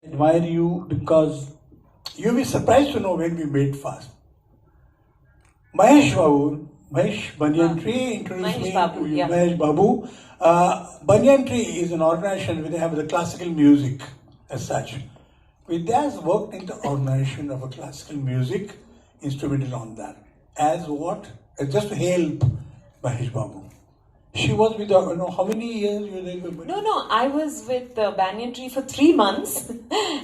Admire you because you'll be surprised to know when we made fast. Mahesh Banyan Tree introduced Mahesh me Babu, to you. yeah. Mahesh Babu. Banyan Tree is an organization where they have the classical music as such. Vidya has worked in the organization of a classical music instrumental on that. As what? Just to help Mahesh Babu. She was with how many years you were there with? No, I was with Banyan Tree for 3 months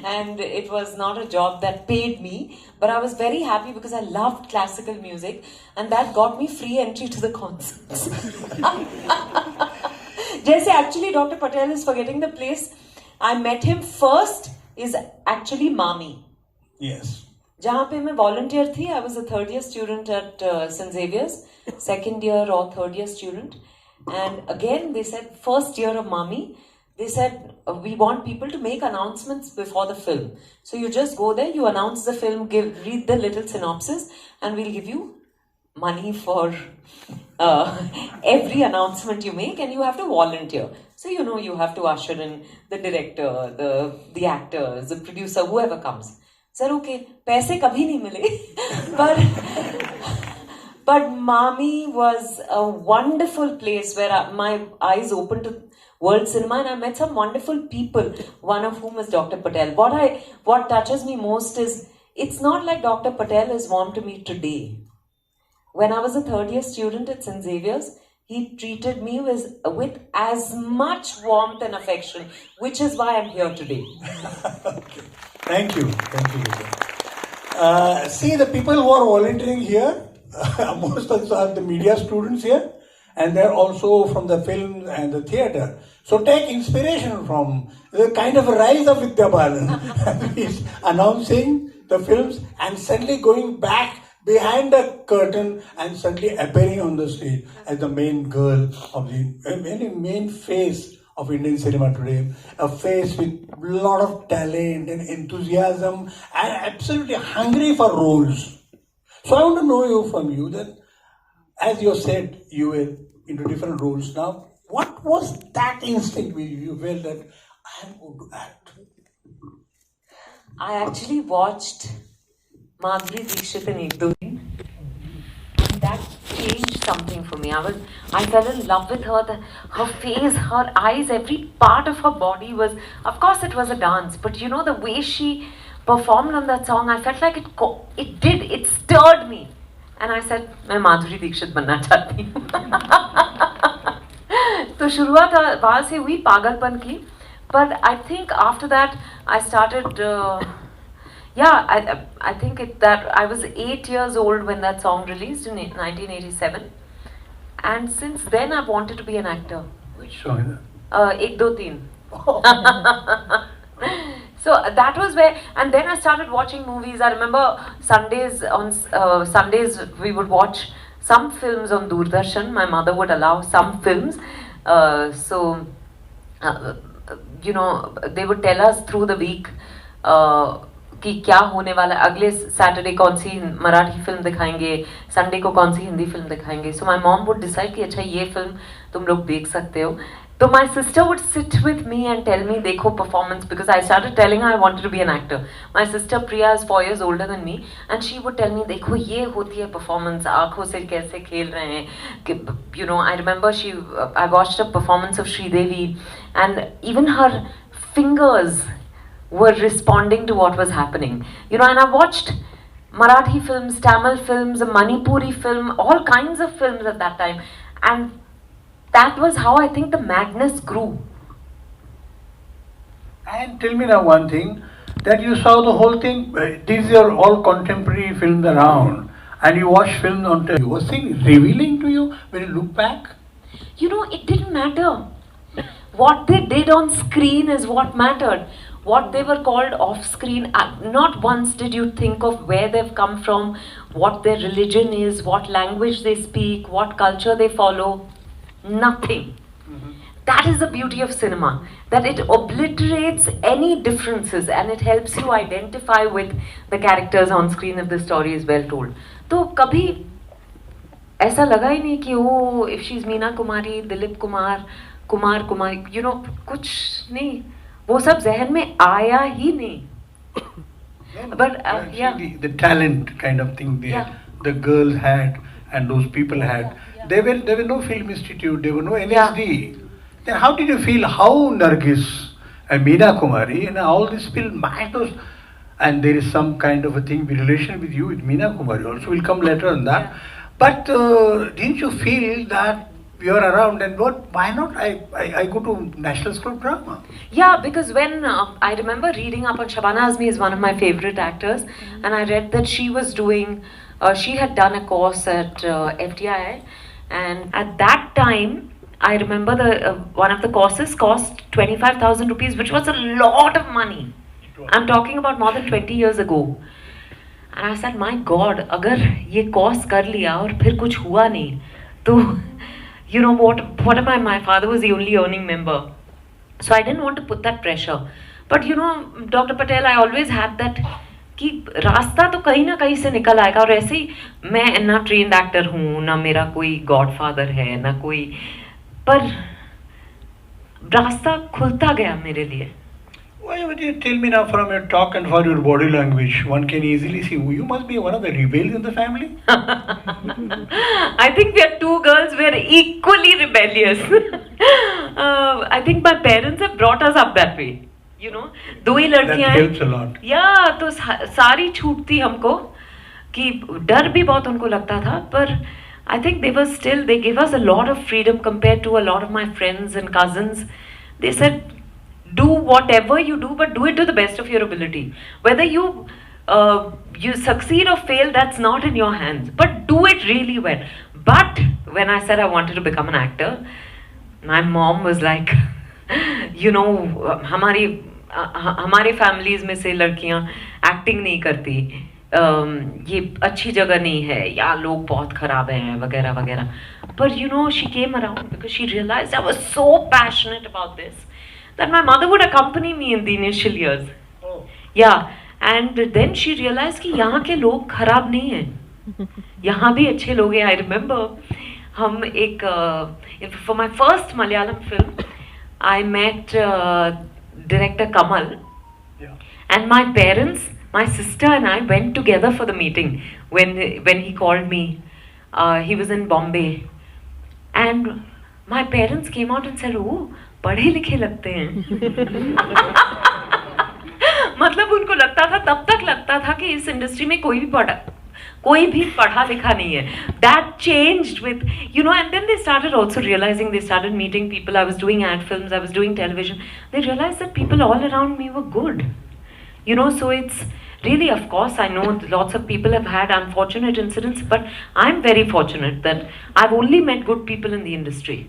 and it was not a job that paid me, but I was very happy because I loved classical music and that got me free entry to the concerts. Jesse, actually Dr. Patel is forgetting the place. I met him first is actually Mami. Yes. जहाँ पे मैं volunteer थी, I was a third year student at St. Xavier's, second year or third year student. And again, they said, first year of Mami, they said, we want people to make announcements before the film. So you just go there, you announce the film, read the little synopsis, and we'll give you money for every announcement you make, and you have to volunteer. So you have to usher in the director, the actors, the producer, whoever comes. Sir, okay, पैसे कभी नहीं मिले, but Mami was a wonderful place where my eyes opened to world cinema and I met some wonderful people, one of whom is Dr. Patel. What touches me most is, it's not like Dr. Patel is warm to me today. When I was a third year student at St. Xavier's, he treated me with as much warmth and affection, which is why I'm here today. Okay. Thank you. See, the people who are volunteering here, most of us are the media students here, and they're also from the film and the theatre. So take inspiration from the kind of a rise of Vidya Balan. He's announcing the films and suddenly going back behind the curtain and suddenly appearing on the stage as the main girl of the main face of Indian cinema today. A face with a lot of talent and enthusiasm and absolutely hungry for roles. So I want to know from you that, as you said, you were into different roles now. What was that instinct where you felt that I am going to act? I actually watched Madhuri Dixit in Ek Do Din, and that changed something for me. I fell in love with her. Her face, her eyes, every part of her body was. Of course, it was a dance, but the way she performed on that song, I felt like it stirred me, and I said, मैं माधुरी दीक्षित बनना चाहती हूँ. तो शुरुआत वहाँ से हुई पागलपन की, but I think after that I started. I think that I was 8 years old when that song released in 1987, and since then I've wanted to be an actor. Which song is that? Ek Do Teen. So that was where, and then I started watching movies. I remember Sundays we would watch some films on Doordarshan. My mother would allow some films. They would tell us through the week कि क्या होने वाला है, अगले Saturday कौन सी Marathi film दिखाएंगे, Sunday को कौन सी हिंदी फिल्म दिखाएंगे. सो माई मॉम वुड डिसाइड कि अच्छा ये फिल्म तुम लोग देख सकते हो. तो my sister would sit with me and tell me देखो performance, because I started telling I wanted to be an actor. My sister Priya is 4 years older than me and she would tell me देखो ये होती है performance, आंखों से कैसे खेल रहे हैं कि I remember I watched a performance of Sridevi and even her fingers were responding to what was happening. And I watched Marathi films, Tamil films, a Manipuri film, all kinds of films at that time. And that was how I think the madness grew. And tell me now one thing, that you saw the whole thing, these are all contemporary films around, and you watch films on TV. Was things revealing to you when you look back? It didn't matter. What they did on screen is what mattered. What they were called off screen, not once did you think of where they've come from, what their religion is, what language they speak, what culture they follow. Nothing. Mm-hmm. That is the beauty of cinema, that it obliterates any differences and it helps you identify with the characters on screen if the story is well told. तो कभी ऐसा लगा ही नहीं कि if she's Meena Kumari, Dilip Kumar, कुमारी, कुछ नहीं. वो सब जहन में आया ही नहीं. But yeah, the talent kind of thing Yeah. the girls had and those people had. There were no film institute, there were no NSD. Then how did you feel how Nargis and Meena Kumari and all this film matters? And there is some kind of a thing, relation with you with Meena Kumari also. We'll come later on that. But didn't you feel that you are around and why not I go to National School of Drama? Yeah, because when I remember reading up on Shabana Azmi is one of my favorite actors, and I read that she was doing, she had done a course at FTI, and at that time, I remember the one of the courses cost 25,000 rupees, which was a lot of money. I'm talking about more than 20 years ago. And I said, my God, अगर ये course कर लिया और फिर कुछ हुआ नहीं, तो you know what am I? My father was the only earning member. So I didn't want to put that pressure. But you know, Dr. Patel, I always had that कि रास्ता तो कहीं ना कहीं से निकल आएगा. और ऐसे ही मैं ना ट्रेन्ड एक्टर हूँ, ना मेरा कोई गॉडफादर है, ना कोई, पर रास्ता खुलता गया मेरे लिए. Why would you tell me now from your talk and for your body language? One can easily see you must be one of the rebels in the family. I think we are two girls. We are equally rebellious. I think my parents have brought us up that way. You know, दो ही लड़कियां हैं. That helps a lot. Yeah, तो सारी छूट थी हमको कि डर भी बहुत उनको लगता था, पर I think they gave us a lot of freedom compared to a lot of my friends and cousins. They said, do whatever you do, but do it to the best of your ability. Whether you succeed or fail, that's not in your hands. But do it really well. But when I said I wanted to become an actor, my mom was like, you know, हमारे families में से लड़कियाँ acting नहीं करती, ये अच्छी जगह नहीं है, या लोग बहुत खराब हैं वगैरह वगैरह. But you know, she came around because she realized I was so passionate about this that my mother would accompany me in the initial years. Oh. Yeah, and then she realized कि यहाँ के लोग खराब नहीं हैं, यहाँ भी अच्छे लोग हैं. I remember हम एक for my first Malayalam film, I met director Kamal, and my parents, my sister and I went together for the meeting when he called me. He was in Bombay, and my parents came out and said, "Oh, पढ़े लिखे लगते हैं." मतलब उनको लगता था, तब तक लगता था कि इस इंडस्ट्री में कोई भी पढ़ा लिखा नहीं है. That changed with, you know, and then they started also realizing, they started meeting people. I was doing ad films, I was doing television. They realized that people all around me were good. You know, so it's really, of course, I know lots of people have had unfortunate incidents, but I'm very fortunate that I've only met good people in the industry.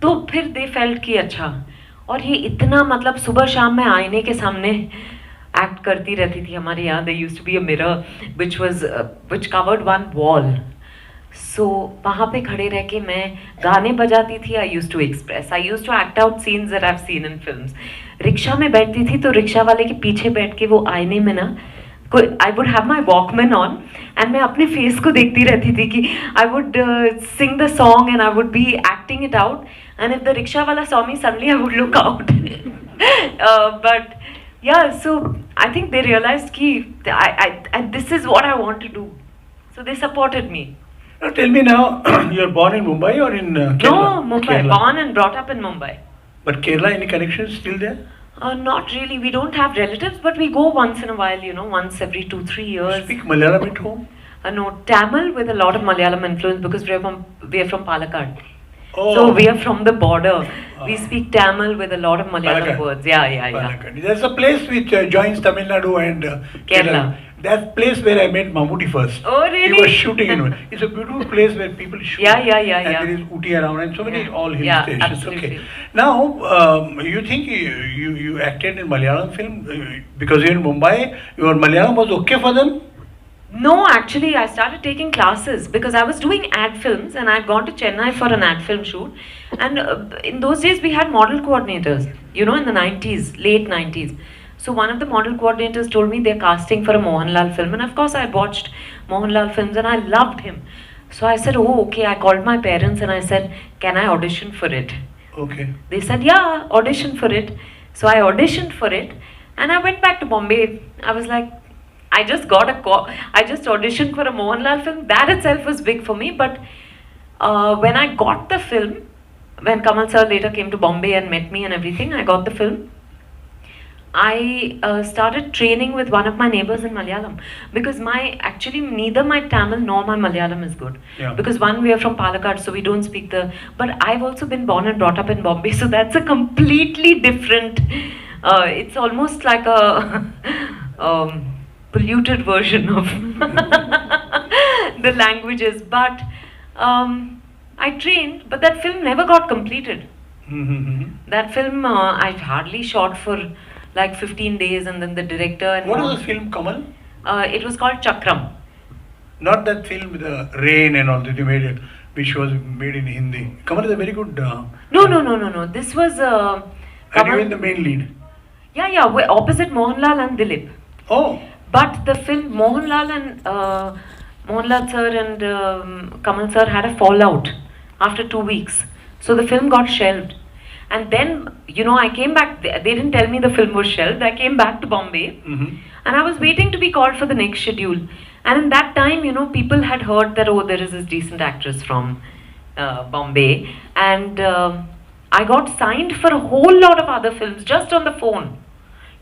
तो फिर they felt कि अच्छा, और ये इतना, मतलब सुबह शाम मैं आईने के सामने एक्ट करती रहती थी. हमारे यहाँ there used to be a mirror which covered one wall. So वहाँ पे खड़े रह के मैं गाने बजाती थी. I used to express, I used to act out scenes that I've seen in films. Rickshaw में बैठती थी तो रिक्शा वाले के पीछे बैठ के वो आईने में ना, I would have my Walkman on and मैं अपने face को देखती रहती थी कि I would sing the song and I would be acting it out, and if the rickshaw wala saw me, suddenly I would look out. But yeah, so I think they realized कि this is what I want to do, so they supported me. Now tell me now, you're born in Mumbai or in Kerala? No, Mumbai. Kerala. Born and brought up in Mumbai. But Kerala, any connections still there? Not really. We don't have relatives, but we go once in a while, you know, once every 2-3 years. You speak Malayalam at home? No, Tamil with a lot of Malayalam influence because we are from Palakkad. Oh. So we are from the border. We speak Tamil with a lot of Malayalam Palakkad. words. Yeah. Palakkad. There's a place which joins Tamil Nadu and Kerala. That place where I met Mammootty first. Oh, really? He was shooting in it. It's a beautiful place where people shoot. Yeah. And there is Ooty around and so many all hill stations. Absolutely. Okay. Now, you think you acted in Malayalam film because you're in Mumbai, your Malayalam was okay for them? No, actually, I started taking classes because I was doing ad films and I'd gone to Chennai for an ad film shoot. And in those days, we had model coordinators, you know, in the 90s, late 90s. So one of the model coordinators told me they're casting for a Mohanlal film. And of course, I watched Mohanlal films and I loved him. So I said, oh, okay. I called my parents and I said, can I audition for it? Okay. They said, yeah, audition for it. So I auditioned for it, and I went back to Bombay. I was like, I just got a call. I just auditioned for a Mohanlal film. That itself was big for me. But when I got the film, when Kamal sir later came to Bombay and met me and everything, I got the film. I started training with one of my neighbors in Malayalam because neither my Tamil nor my Malayalam is good. Yeah. Because one, we are from Palakkad, so we don't speak the. But I've also been born and brought up in Bombay, so that's a completely different. It's almost like a polluted version of the languages. But I trained, but that film never got completed. Mm-hmm. That film I hardly shot for like 15 days, and then the director and What was the film, Kamal? it was called Chakram. Not that film with the rain and all that you made it, which was made in Hindi. Kamal is a very good. No. This was And you were in the main lead. Yeah, we're opposite Mohanlal and Dilip. Oh. But the film Mohanlal and Mohanlal sir and Kamal sir had a fallout after 2 weeks, so the film got shelved. And then, I came back. They didn't tell me the film was shelved. I came back to Bombay, and I was waiting to be called for the next schedule. And in that time, people had heard that, oh, there is this decent actress from Bombay, and I got signed for a whole lot of other films just on the phone.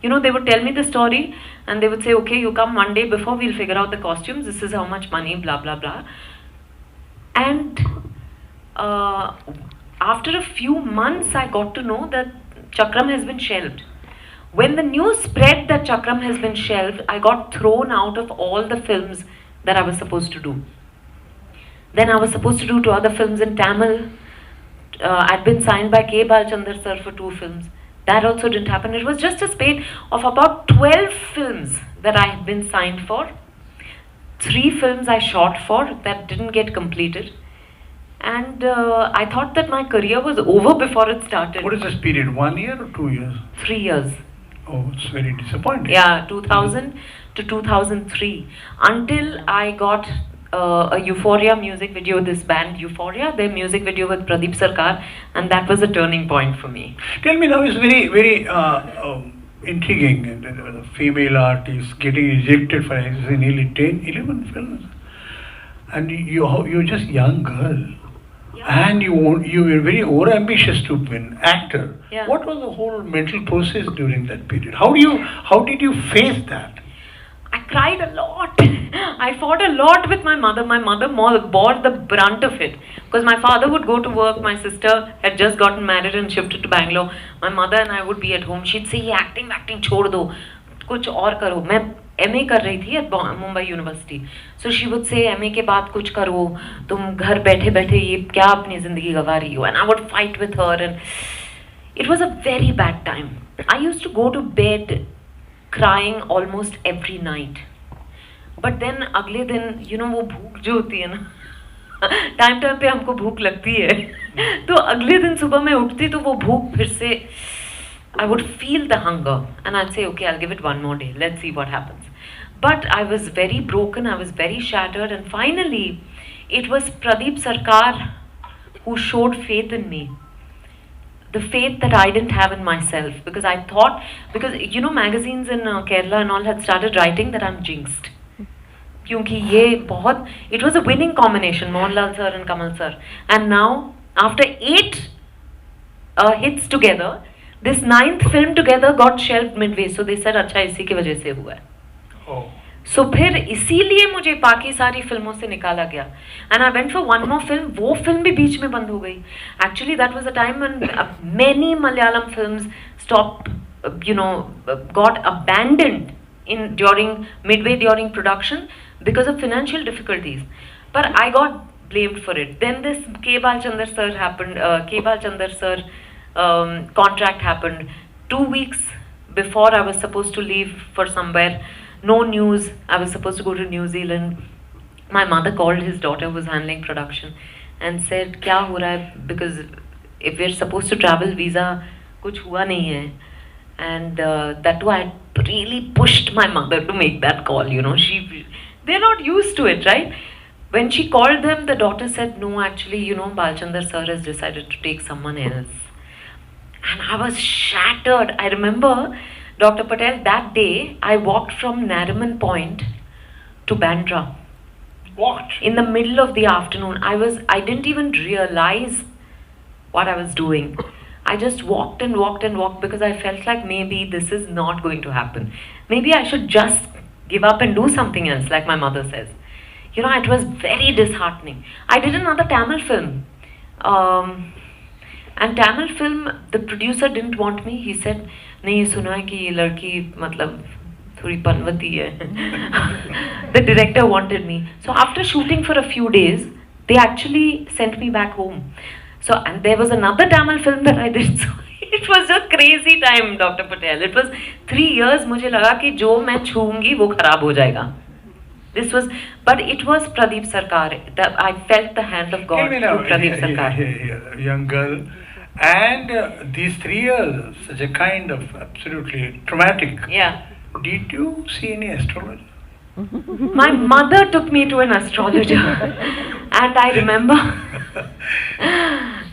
They would tell me the story, and they would say, okay, you come one day before, we'll figure out the costumes. This is how much money, blah blah blah. And after a few months, I got to know that Chakram has been shelved. When the news spread that Chakram has been shelved, I got thrown out of all the films that I was supposed to do. Then I was supposed to do 2 other films in Tamil. I'd been signed by K. Balchandar sir for 2 films. That also didn't happen. It was just a spate of about 12 films that I had been signed for. 3 films I shot for that didn't get completed. And I thought that my career was over before it started. What is this period? 1 year or 2 years? 3 years. Oh, it's very disappointing. Yeah, 2000 to 2003. Until I got a Euphoria music video, this band Euphoria, their music video with Pradeep Sarkar, and that was a turning point for me. Tell me now, it's very, very intriguing. The female artist getting rejected for nearly 10, 11 films. And you're just young girl. Yeah. And you were very overambitious to be an actor. Yeah. What was the whole mental process during that period? How did you face that? I cried a lot. I fought a lot with my mother. My mother bore the brunt of it. Because my father would go to work. My sister had just gotten married and shifted to Bangalore. My mother and I would be at home. She'd say, acting, छोड़ दो. कुछ और करो. मैं MA कर रही थी at Mumbai University. So she would say, MA के बाद कुछ करो. तुम घर बैठे बैठे ये क्या अपनी जिंदगी गंवा रही हो? And I would fight with her, and it was a very bad time. I used to go to bed crying almost every night. But then अगले दिन वो भूख जो होती है ना, टाइम पे हमको भूख लगती है, तो अगले दिन सुबह मैं उठती तो वो भूख फिर से, I would feel the hunger and I'd say, okay, I'll give it one more day, let's see what happens. But I was very broken, I was very shattered, and finally it was Pradeep Sarkar who showed faith in me. The faith that I didn't have in myself, because I thought, because magazines in Kerala and all had started writing that I'm jinxed. क्योंकि ये बहुत, it was a winning combination, Mohanlal sir and Kamal sir. And now, after 8 hits together, this 9th film together got shelved midway. So they said, अच्छा इसी की वजह से हुआ है. Oh. So फिर इसीलिए मुझे बाकी सारी फिल्मों से निकाला गया. And I went for one more film. वो film भी बीच में बंद हो गई. Actually, that was a time when many Malayalam films stopped, got abandoned midway during production because of financial difficulties. But I got blamed for it. Then this K. Balchandar sir happened. K. Balchandar sir contract happened. 2 weeks before I was supposed to leave for somewhere. No news. I was supposed to go to New Zealand. My mother called his daughter who was handling production and said, क्या हो रहा है? Because if we're supposed to travel, visa कुछ हुआ नहीं है. And that too, I really pushed my mother to make that call. They're not used to it, right? When she called them, the daughter said, no, actually, Balchandar sir has decided to take someone else. And I was shattered. I remember, Dr. Patel, that day I walked from Nariman Point to Bandra. What? In the middle of the afternoon. I didn't even realize what I was doing. I just walked and walked and walked because I felt like maybe this is not going to happen. Maybe I should just give up and do something else, like my mother says. You know, it was very disheartening. I did another Tamil film. And Tamil film, the producer didn't want me. He said, नहीं ये सुना है कि ये लड़की मतलब थोड़ी पनवती है. The director wanted me. So after shooting for a few days, they actually sent me back home. So, and there was another Tamil film that I did. So it was a crazy time, Dr. Patel. It was 3 years. मुझे लगा कि जो मैं छूंगी वो खराब हो जाएगा. This was, but it was Pradeep Sarkar. I felt the hand of God through Pradeep Sarkar. Young girl. And these 3 years, such a kind of absolutely traumatic. Yeah. Did you see any astrologer? My mother took me to an astrologer. And I remember.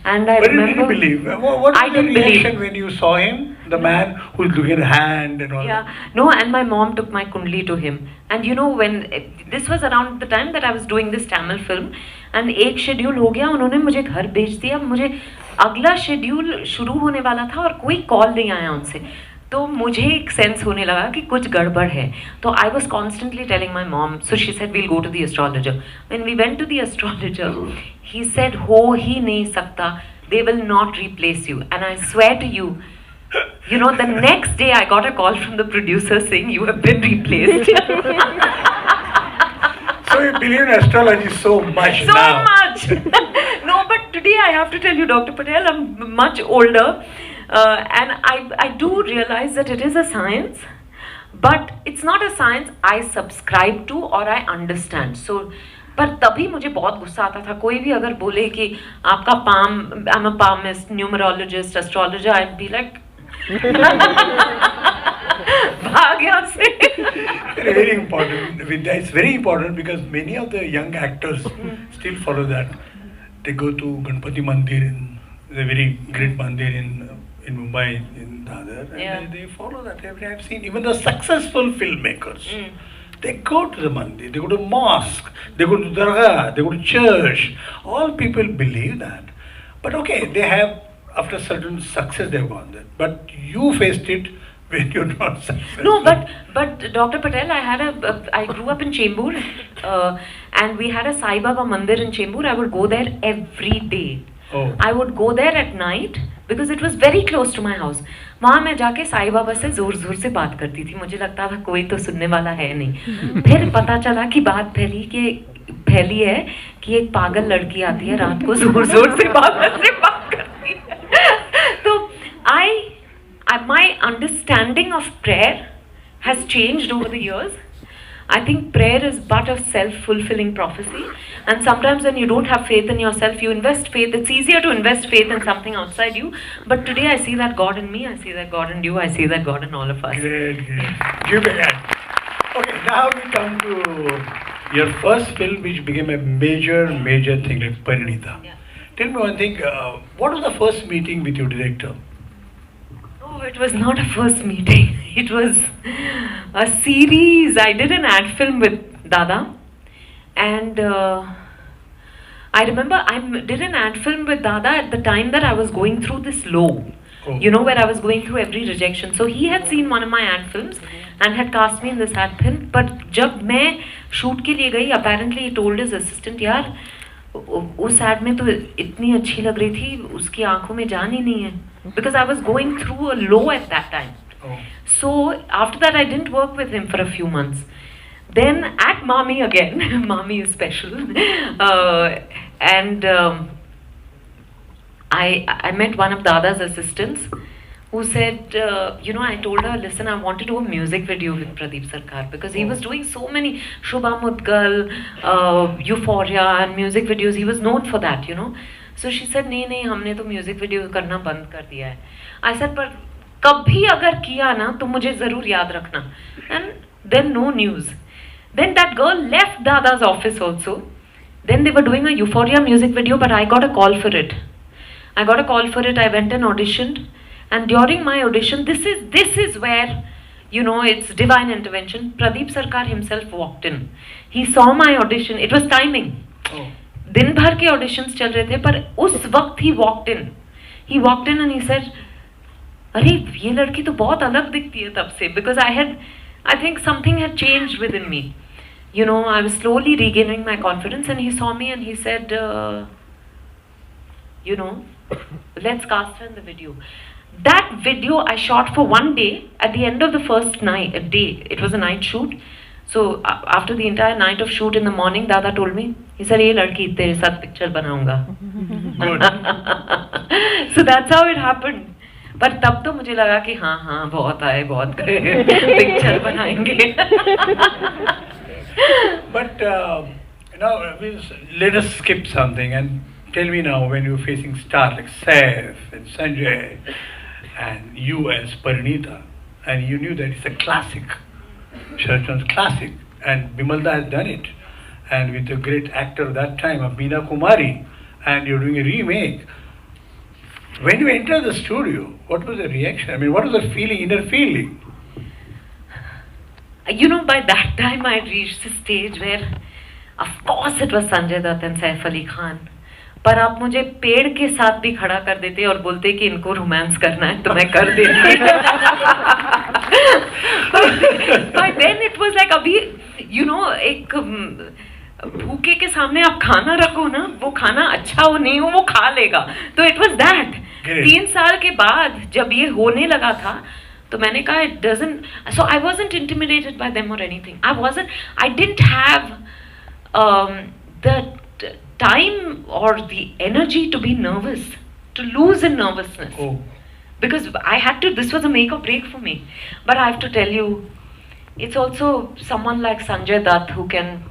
But you didn't believe. What was I the didn't reaction believe. when you saw him? The man who's looking at hand and all Yeah, that. no, and my mom took my kundli to him. And you know, when this was around the time that I was doing this Tamil film, and एक schedule हो गया, उन्होंने मुझे घर भेज दिया, मुझे अगला schedule शुरू होने वाला था और कोई call नहीं आया उनसे. तो मुझे एक sense होने लगा कि कुछ गड़बड़ है. तो I was constantly telling my mom. So she said, we'll go to the astrologer. When we went to the astrologer, he said, हो ही नहीं सकता. They will not replace you. And I swear to you, you know, the next day I got a call from the producer saying, you have been replaced. So you believe in astrology so much So now. much. No, but today I have to tell you, Dr. Patel, I'm much older. And I do realize that it is a science. But it's not a science I subscribe to or I understand. So, पर तभी मुझे बहुत गुस्सा आता था. कोई भी अगर बोले कि आपका palm, I'm a palmist, numerologist, astrologer, I'd be like, भाग यहाँ से. Very important, Vidya. It's very important because many of the young actors still follow that. They go to Ganpati Mandir, the very great mandir in Mumbai, in Dadar, and they follow that. I've seen even the successful filmmakers. They go to the mandir, they go to mosque, they go to dargah, they go to church. All people believe that. But okay, they have, after certain success, they've gone there. But you faced it when you're not successful. No, but Dr. Patel, I grew up in Chembur, and we had a Sai Baba mandir in Chembur. I would go there every day. Oh. I would go there at night because it was very close to my house. वहाँ मैं जाके साई बाबा से जोर जोर से बात करती थी. मुझे लगता था कोई तो सुनने वाला है नहीं. फिर पता चला कि बात फैली है कि एक पागल लड़की आती है रात को जोर जोर से बाबा से बात करती है. तो my understanding of prayer has changed over the years. I think prayer is but a self-fulfilling prophecy, and sometimes when you don't have faith in yourself, you invest faith. It's easier to invest faith in something outside you, but today I see that God in me, I see that God in you, I see that God in all of us. Great. Give me that. Okay, now we come to your first film which became a major thing, like Parinita. Yeah. Tell me one thing, what was the first meeting with your director? Oh, it was not a first meeting. It was a series. I did an ad film with Dada, and I remember I did an ad film with Dada at the time that I was going through this low. Oh. You know, where I was going through every rejection. So he had seen one of my ad films and had cast me in this ad film. But जब मैं shoot के लिए गई, apparently he told his assistant, यार उस ad में तो इतनी अच्छी लग रही थी, उसकी आंखों में जान ही नहीं है. Because I was going through a low at that time. Oh. So after that I didn't work with him for a few months. Then at Mami again, Mami is special, and I met one of Dada's assistants who said, you know, I told her, listen, I want to do a music video with Pradeep Sarkar because he was doing so many Shubha Mudgal, Euphoria and music videos. He was known for that, you know. So she said, नहीं हमने तो music video करना बंद कर दिया है. I said, पर कभी अगर किया ना तो मुझे जरूर याद रखना. And then no news. Then that girl left Dada's office also. Then they were doing a Euphoria music video, but I got a call for it. I went and auditioned, And during my audition, this is where, you know, it's divine intervention. Pradeep Sarkar himself walked in. He saw my audition. It was timing. Oh. दिन भर के auditions चल रहे थे, पर उस वक्त he walked in. He walked in and he said, अरे ये लड़की तो बहुत अलग दिखती है तब से, because I think something had changed within me. You know, I was slowly regaining my confidence, and he saw me and he said, you know, let's cast her in the video. That video I shot for one day. At the end of the first day, it was a night shoot. So after the entire night of shoot, in the morning, Dada told me, he said, "ये लड़की तेरे साथ picture बनाऊंगा." So that's how it happened. पर तब तो मुझे लगा कि हाँ हाँ बहुत आए बहुत गए picture बनाएंगे. But now let us skip something and tell me now, when you're facing stars like Saif and Sanjay and you as Parinita, and you knew that it's a classic, Sharchand's classic, and Bimalda has done it, and with a great actor of that time, of Meena Kumari, and you're doing a remake. When you entered the studio, what was the reaction? I mean, what was the feeling, inner feeling? You know, by that time I had reached the stage where, of course, it was Sanjay Dutt and Saif Ali Khan. पर आप मुझे पेड़ के साथ भी खड़ा कर देते और बोलते कि इनको रोमांस करना है तो मैं कर देती. By then it was like अभी, you know, एक भूखे के सामने आप खाना रखो ना, वो खाना अच्छा हो नहीं हो वो खा लेगा. तो it was that. 3 साल के बाद जब ये होने लगा था, तो मैंने कहा it doesn't. So I wasn't intimidated by them or anything. I didn't have the time or the energy to be nervous, to lose in nervousness. Oh. Because I had to, this was a make or break for me. But I have to tell you, it's also someone like Sanjay Dutt who can,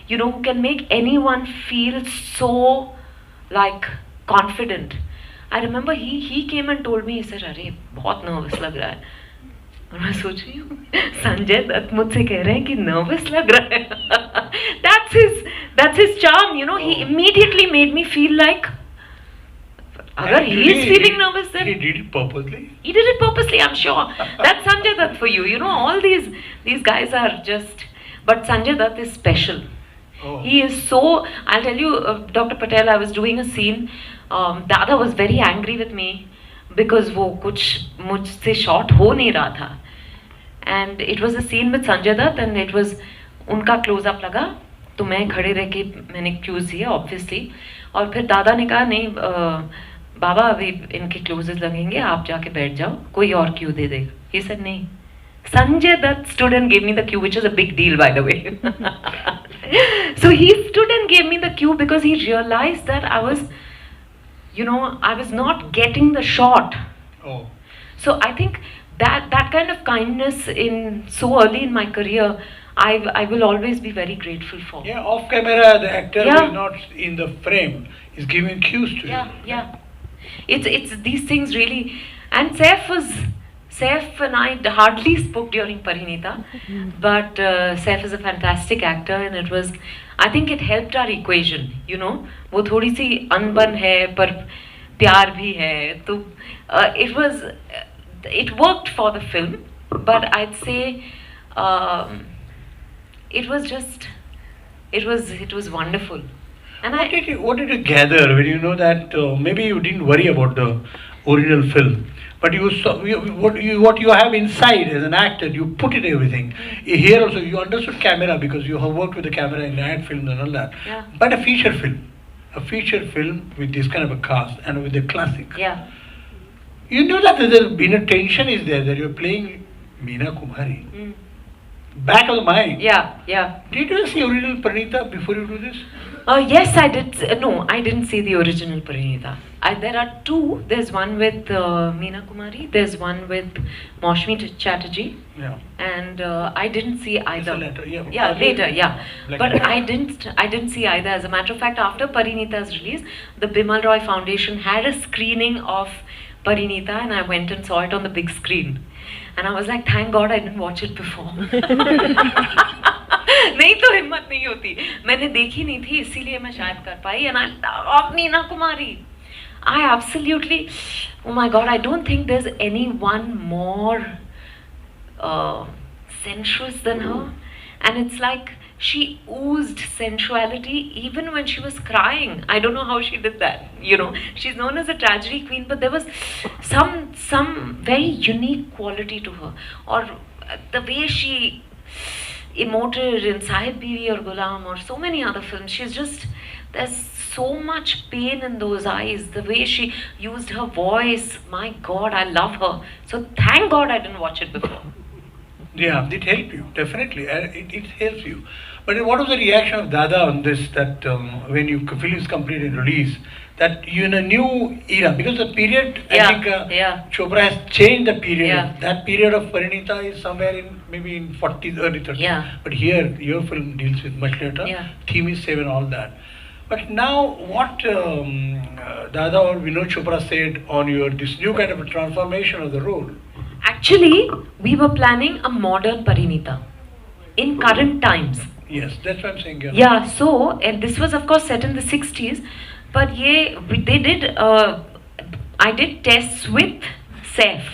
you know, who can make anyone feel so like confident. I remember he came and told me, he said, "अरे बहुत nervous लग रहा है." और मैं सोच रही हूँ संजय दत्त मुझसे कह रहे हैं कि nervous लग रहा है. That's his charm, you know. He immediately made me feel like, agar he is feeling nervous, then he did it purposely. He did it purposely, I'm sure. That's Sanjay Dutt for you. You know, all these guys are just, but Sanjay Dutt is special. Oh. He is so, I'll tell you, Dr. Patel, I was doing a scene. Dada was very angry with me because वो कुछ मुझसे shot हो नहीं रहा था. And it was a scene with Sanjay Dutt and it was उनका close up लगा. तो मैं खड़े रह के मैंने क्यूज दिया ऑब्वियसली. और फिर दादा ने कहा नहीं बाबा अभी इनके क्लोजेस लगेंगे, आप जाके बैठ जाओ, कोई और क्यू दे देगा. He said नहीं. Sanjay Dutt stood and gave me the cue, which is a big deal, by the way. So he stood and gave me the cue because he realized that I was, you know, I was not getting the shot. Oh. So I think that kind of kindness in so early in my career, I will always be very grateful for. Yeah, off camera, the actor is not in the frame. He's giving cues to you. Yeah. It's these things really. And Saif and I hardly spoke during Parinita, but Saif is a fantastic actor, and it was, I think it helped our equation. You know, वो थोड़ी सी अनबन है पर प्यार भी है. तो it worked for the film, but I'd say. It was wonderful. And what did you gather when you know that maybe you didn't worry about the original film, but you saw what you have inside as an actor, you put it everything. Here also you understood camera because you have worked with the camera in ad films and all that. Yeah. But a feature film with this kind of a cast and with the classic. Yeah. You know that there's been a tension is there that you're playing Meena Kumari. Mm. Back of the mind. Yeah. Did you see original Parinita before you do this? Yes, I did. No, I didn't see the original Parinita. There are two. There's one with Meena Kumari. There's one with Maushmi Chatterjee. Yeah. And I didn't see either. Later, later. Like but I didn't see either. As a matter of fact, after Parinita's release, the Bimal Roy Foundation had a screening of Parinita, and I went and saw it on the big screen. And I was like, thank God I didn't watch it before. नहीं तो हिम्मत नहीं होती. मैंने देखी नहीं थी इसीलिए मैं शायद कर पाई. And I love Meena Kumari. I absolutely, oh my god, I don't think there's anyone more uh, sensuous than her. And it's like she oozed sensuality even when she was crying. I don't know how she did that. You know, she's known as a tragedy queen, but there was some very unique quality to her. Or the way she emoted in Sahib Biwi or Gulam or so many other films. She's just, there's so much pain in those eyes. The way she used her voice, my God, I love her. So thank God I didn't watch it before. Yeah, it helped you, definitely. It helps you. But what was the reaction of Dada on this, that when you film is complete and release, that you're in a new era? Because the period, I think Chopra has changed the period. Yeah. That period of Parinita is somewhere in maybe in 40s, early 30s. Yeah. But here, your film deals with much later. Yeah. Theme is 7, all that. But now, what Dada or Vinod Chopra said on your this new kind of a transformation of the role? Actually, we were planning a modern Parinita in current times. Yes, that's what I'm saying. Yeah, so, and this was of course set in the 60s, but they did, I did tests with Saif.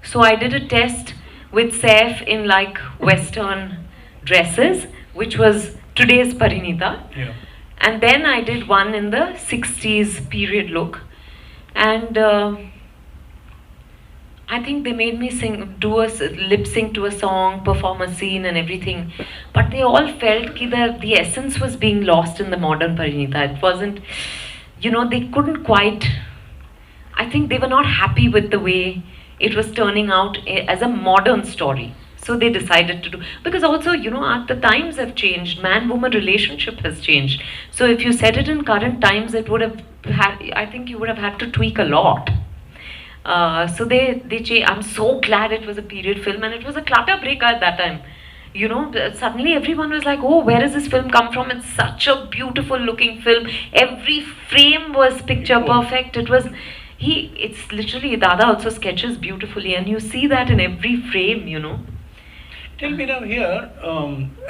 So I did a test with Saif in like Western dresses, which was today's Parinita. Yeah. And then I did one in the 60s period look. And I think they made me do a lip sync to a song, perform a scene and everything. But they all felt that the essence was being lost in the modern Parinita. It wasn't, you know, they couldn't quite, I think they were not happy with the way it was turning out as a modern story. So they decided to do, because also, you know, the times have changed, man-woman relationship has changed. So if you set it in current times, it would have had, I think you would have had to tweak a lot. So they I'm so glad it was a period film, and it was a clutter breaker at that time. You know, suddenly everyone was like, oh, where does this film come from? It's such a beautiful looking film. Every frame was picture perfect. It's literally, Dada also sketches beautifully, and you see that in every frame, you know. Tell me now here,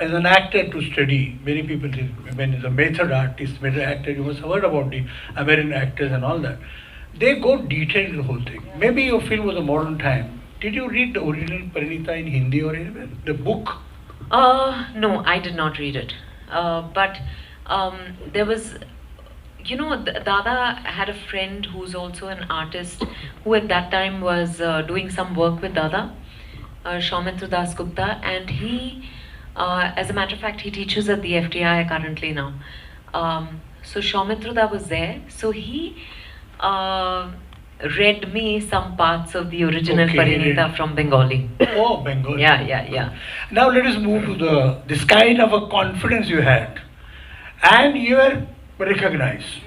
as an actor to study, many people, when it's a method artist, method actor, you must have heard about the American actors and all that. They go detailed in the whole thing. Maybe your film was a modern time. Did you read the original Parinita in Hindi or anywhere? The book? No, I did not read it. But there was, you know, Dada had a friend who's also an artist who at that time was doing some work with Dada, Shaumitra Das Gupta, and he, as a matter of fact, he teaches at the FTI currently now. So Shaumitra Da was there, so he read me some parts of the original Parinita from Bengali. Oh, Bengali. Yeah. Now let us move to this kind of a confidence you had, and you were recognized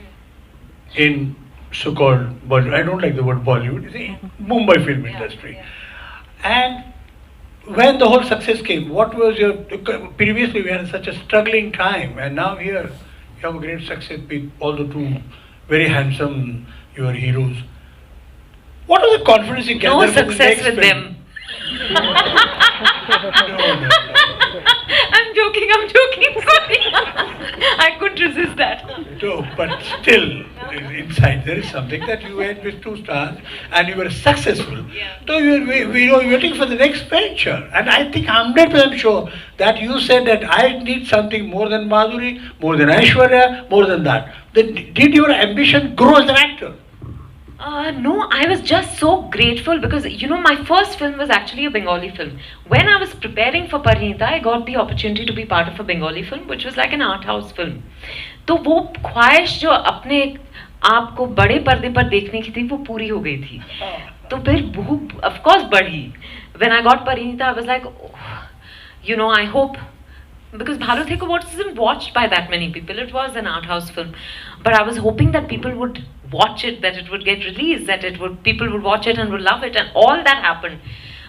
in so-called Bollywood. I don't like the word Bollywood. You see, Mumbai film industry. And when the whole success came, what was your, previously we had such a struggling time, and now here you have a great success with all the two very handsome, your heroes. What was the confidence you gathered? No success with them. No. I'm joking, sorry. I couldn't resist that. No, but still, inside there is something that you went with 2 stars and you were successful. So we were waiting for the next venture. And I think 100% sure that you said that I need something more than Madhuri, more than Aishwarya, more than that. Then did your ambition grow as an actor? No, I was just so grateful because, you know, my first film was actually a Bengali film. When I was preparing for Parinita, I got the opportunity to be part of a Bengali film, which was like an art house film. तो वो ख्वाहिश जो अपने आप को बड़े पर्दे पर देखने की थी वो पूरी हो गई थी. तो फिर भूख of course बढ़ी. When I got Parinita, I was like, oh, you know, I hope. Because Bharati Ko wasn't watched by that many people. It was an art house film. But I was hoping that people would watch it, that it would get released, that people would watch it and would love it, and all that happened.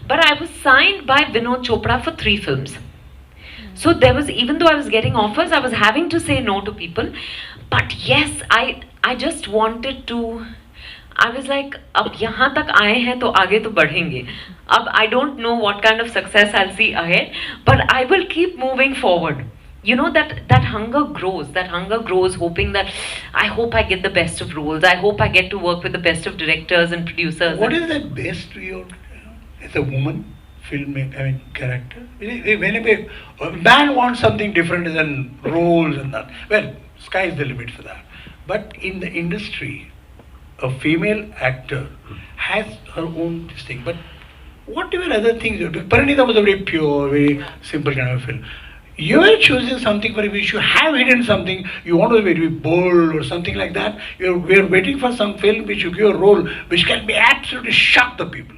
But I was signed by Vinod Chopra for 3 films. So there was, even though I was getting offers, I was having to say no to people. But yes, I just wanted to, I was like, अब यहाँ तक आए हैं तो आगे तो बढ़ेंगे. अब I don't know what kind of success I'll see ahead, but I will keep moving forward. you know, that hunger grows, hoping that I hope I get the best of roles, I hope I get to work with the best of directors and producers. What is the best to you as a woman filmmaker, I mean character? When a man wants something different than roles and that, well, sky is the limit for that. But in the industry, a female actor has her own this thing. But whatever other things, Paranita was a very pure, very simple kind of film. You are choosing something for which you have hidden something. You want to be bold or something like that. We're waiting for some film which you give a role which can be absolutely shock the people.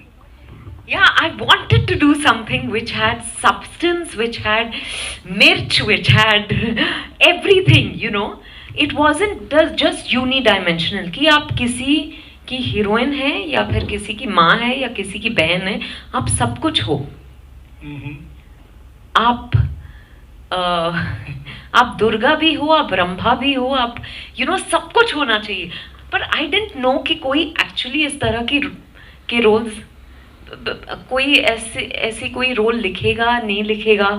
Yeah, I wanted to do something which had substance, which had mirch, which had everything, you know. It wasn't just unidimensional कि आप किसी की heroine है या फिर किसी की माँ है या किसी की बहन है, आप सब कुछ हो. आप दुर्गा भी हो, आप रंभा भी हो, आप यू नो सब कुछ होना चाहिए. पर आई डिडंट नो कि कोई एक्चुअली इस तरह के रोल्स, कोई ऐसी कोई रोल लिखेगा नहीं लिखेगा.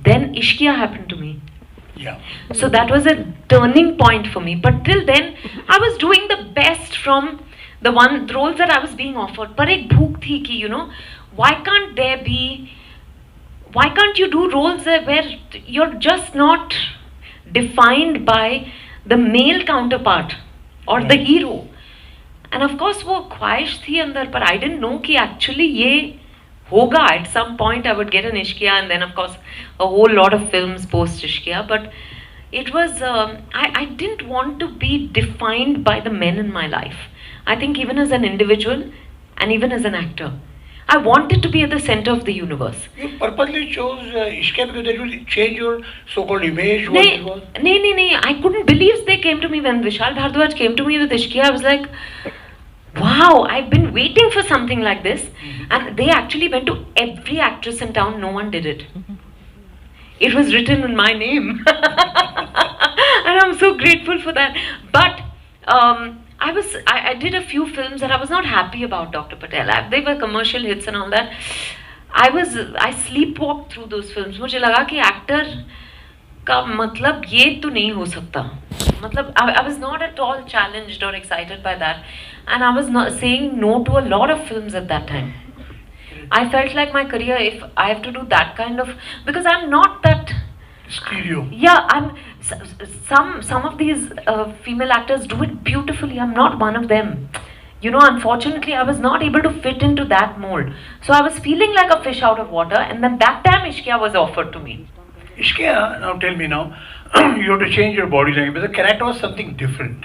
Then Ishqiya happened to me. So that was a turning point for me. But till then, I was doing the best from the roles that I was being offered. पर एक भूख थी कि you know, why can't you do roles where you're just not defined by the male counterpart or the hero? And of course वो ख्वाहिश थी अंदर, पर I didn't know कि actually ये होगा. At some point I would get an Ishqiya, and then of course a whole lot of films post Ishqiya. But it was I didn't want to be defined by the men in my life. I think even as an individual and even as an actor, I wanted to be at the center of the universe. You purposely chose Ishqiya because that will change your so-called image. No. I couldn't believe they came to me when Vishal Bhardwaj came to me with Ishqiya. I was like, wow, I've been waiting for something like this. And they actually went to every actress in town. No one did it. It was written in my name. And I'm so grateful for that. But I did a few films that I was not happy about, Dr. Patel. They were commercial hits and all that. I sleepwalked through those films. मुझे लगा कि actor का मतलब ये तो नहीं हो सकता. मतलब I was not at all challenged or excited by that. And I was not saying no to a lot of films at that time. I felt like my career, if I have to do that kind of, because I'm not that stereo. Yeah, some of these female actors do it beautifully. I'm not one of them. You know, unfortunately, I was not able to fit into that mold. So I was feeling like a fish out of water, and then that time Ishqiya was offered to me. Ishqiya, now tell me now, you have to change your body language, but the character was something different.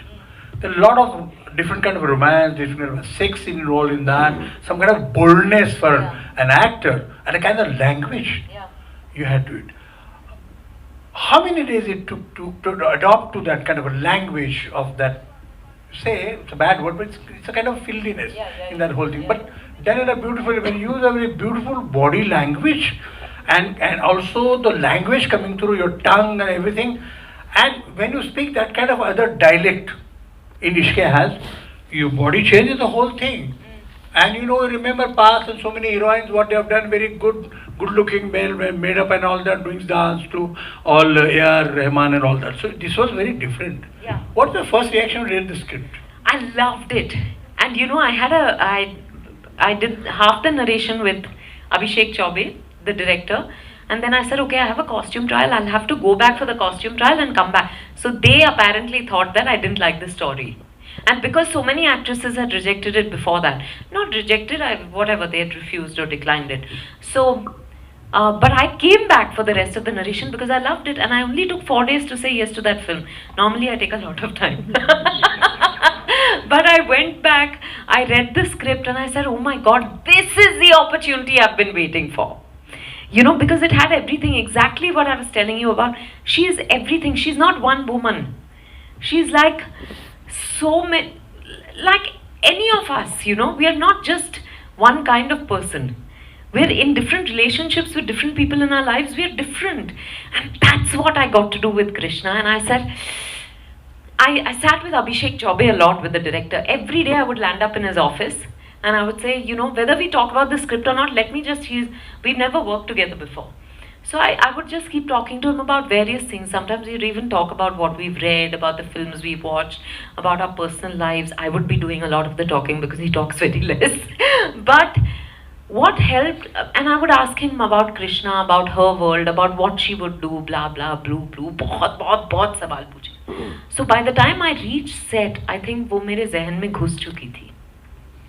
There are a lot of different kind of romance, different kind of sex involved in that, some kind of boldness for an actor, and a kind of language you had to it. How many days it took to adopt to that kind of a language of that, say, it's a bad word, but it's a kind of filthiness in that whole thing. But done in a beautiful, when you use a very beautiful body language, and also the language coming through your tongue and everything, and when you speak that kind of other dialect in Ishqiya has, your body changes the whole thing. And you know, remember past and so many heroines, what they have done, very good looking, made up and all that, doing dance to all A.R. Rahman and all that. So this was very different. Yeah. What's the first reaction when you read the script? I loved it. And you know, I did half the narration with Abhishek Chaubey, the director. And then I said, okay, I have a costume trial. I'll have to go back for the costume trial and come back. So they apparently thought that I didn't like the story. And because so many actresses had rejected it before that. Not rejected, whatever, they had refused or declined it. So, but I came back for the rest of the narration because I loved it. And I only took 4 days to say yes to that film. Normally I take a lot of time. But I went back, I read the script and I said, oh my God, this is the opportunity I've been waiting for. You know, because it had everything, exactly what I was telling you about. She is everything. She's not one woman. She's like so many, like any of us, you know. We are not just one kind of person. We're in different relationships with different people in our lives. We're different. And that's what I got to do with Krishna. And I said, I sat with Abhishek Chaubey a lot, with the director. Every day I would land up in his office. And I would say, you know, whether we talk about the script or not, let me just we've never worked together before. So I would just keep talking to him about various things. Sometimes we'd even talk about what we've read, about the films we've watched, about our personal lives. I would be doing a lot of the talking because he talks very less. But what helped, and I would ask him about Krishna, about her world, about what she would do, blah blah, blue blue, बहुत सवाल पूछे. So by the time I reached set, I think वो मेरे ज़हन में घुस चुकी थी.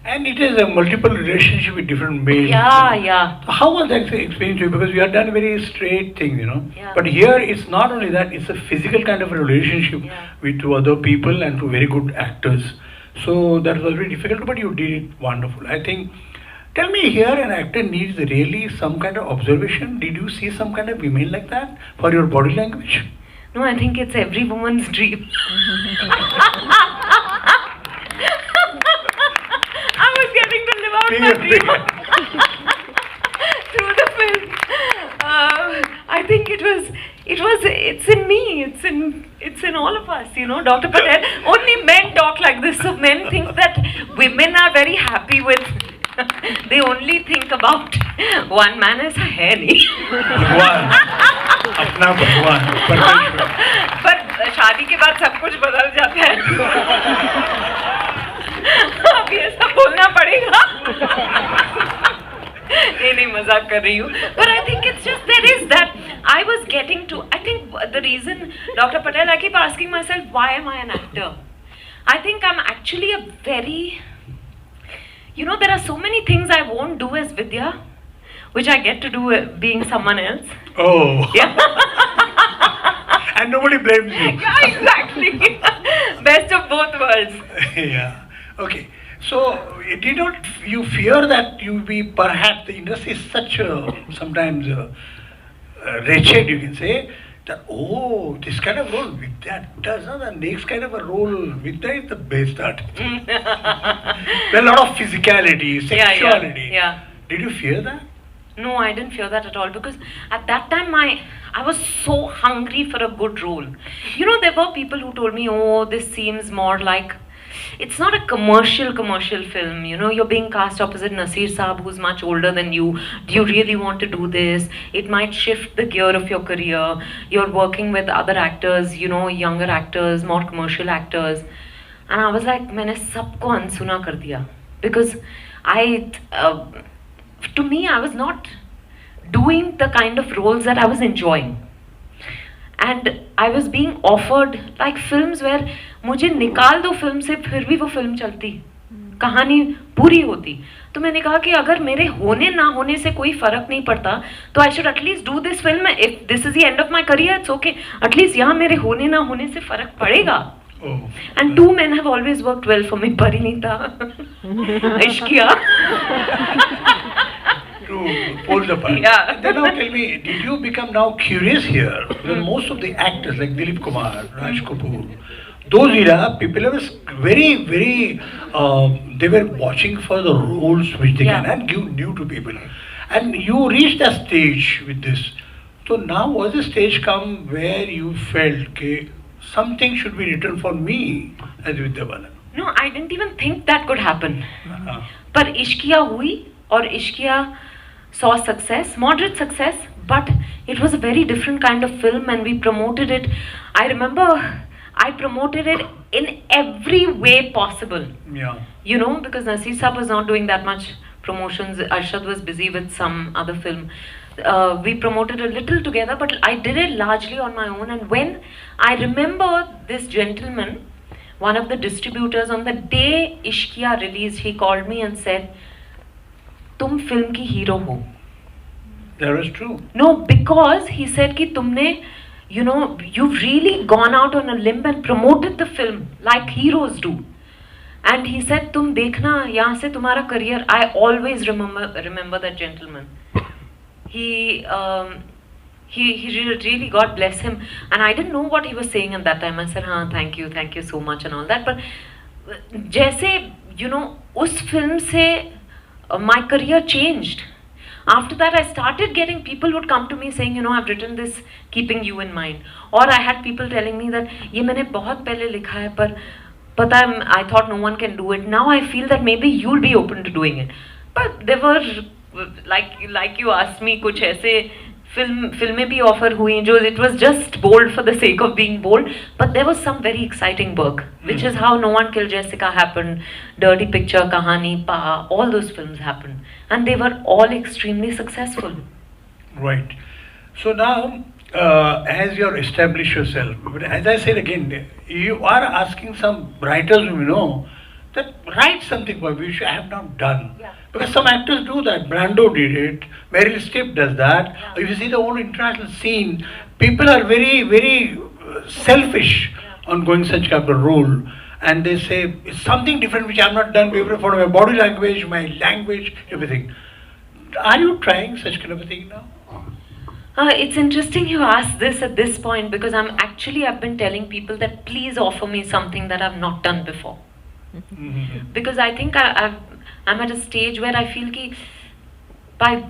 And it is a multiple relationship with different males. Yeah. So how was that experience to you? Because we have done very straight things, Yeah. But here it's not only that, it's a physical kind of a relationship with two other people and two very good actors. So that was very difficult, but you did it wonderful. I think, tell me, here an actor needs really some kind of observation. Did you see some kind of women like that for your body language? No, I think it's every woman's dream. I was getting to live out my dream through the film. I think it's in me, it's in all of us, Dr. Patel. Only men talk like this, so men think that women are very happy with, they only think about one man as a hair. अपना भगवान परमेश्वर. पर शादी के बाद सब कुछ बदल जाता है. अब ये सब बोलना पड़ेगा. नहीं मजाक कर रही हूँ. But I think it's just there is that I was getting to. I think the reason, Dr. Patel, I keep asking myself, why am I an actor? I think I'm actually a very, there are so many things I won't do as Vidya, which I get to do being someone else. Oh. Yeah. And nobody blames you. Yeah, exactly. Best of both worlds. Yeah. Okay. So, did not you fear that you be perhaps the industry is such sometimes wretched, you can say, that this kind of role Vidya does, the next kind of a role Vidya is the best artist. There are a lot of physicality, sexuality. Yeah. Did you fear that? No, I didn't fear that at all, because at that time I was so hungry for a good role. There were people who told me, this seems more like, it's not a commercial film, you're being cast opposite Nasir Saab, who's much older than you. Do you really want to do this? It might shift the gear of your career. You're working with other actors, younger actors, more commercial actors. And I was like, मैंने सबको अनसुना कर दिया, because to me, I was not doing the kind of roles that I was enjoying. And I was being offered like films where मुझे निकाल दो film से फिर भी वो फिल्म चलती, कहानी पूरी होती. तो मैंने कहा कि अगर मेरे होने ना होने से कोई फर्क नहीं पड़ता, तो I should at least do this film. If this is the end of my career, it's okay. At least यहाँ मेरे होने ना होने से फर्क पड़ेगा. And two men have always worked well for me. Parinita, Ishqiya. To pull the part. Yeah. Then now tell me, did you become now curious here? Because most of the actors like Dilip Kumar, Raj Kapoor, those era, people were very, very, they were watching for the roles which they can and give new to people. And you reached a stage with this. So now was the stage come where you felt, okay, something should be written for me as Vidya Balan? No, I didn't even think that could happen. But Ishqiya hui, or Ishqiya saw success, moderate success, but it was a very different kind of film, and we promoted it. I remember I promoted it in every way possible. Yeah. Because Nasir Saab was not doing that much promotions. Arshad was busy with some other film. We promoted a little together, but I did it largely on my own. And when I remember this gentleman, one of the distributors, on the day Ishqiya released, he called me and said, "Tum film ki hero ho." That was true. No, because he said ki tumne, you've really gone out on a limb and promoted the film like heroes do. And he said, "Tum dekhna, yahan se tumhara career." I always remember that gentleman. He really, God bless him. And I didn't know what he was saying at that time. I said, thank you so much and all that. But जैसे, उस film से my career changed. After that, I started getting, people would come to me saying, I've written this keeping you in mind. Or I had people telling me that, ये मैंने बहुत पहले लिखा है, पर पता है, I thought no one can do it. Now I feel that maybe you'll be open to doing it. But there were, like you asked me, कुछ ऐसे फिल्में भी ऑफर हुई जो it was just bold for the sake of being bold, but there was some very exciting work, which is how No One Killed Jessica happened, Dirty Picture, Kahani, Pa, all those films happened, and they were all extremely successful. Right. So now, as you establish yourself, but as I said again, you are asking some writers whom you know that write something for which I have not done. Yeah. Because some actors do that. Brando did it. Meryl Streep does that. Yeah. If you see the whole international scene, people are very selfish on going such kind of role. And they say, it's something different which I have not done before for my body language, everything. Are you trying such kind of a thing now? It's interesting you ask this at this point because I've been telling people that please offer me something that I've not done before. Mm-hmm. Because I think I'm at a stage where I feel ki by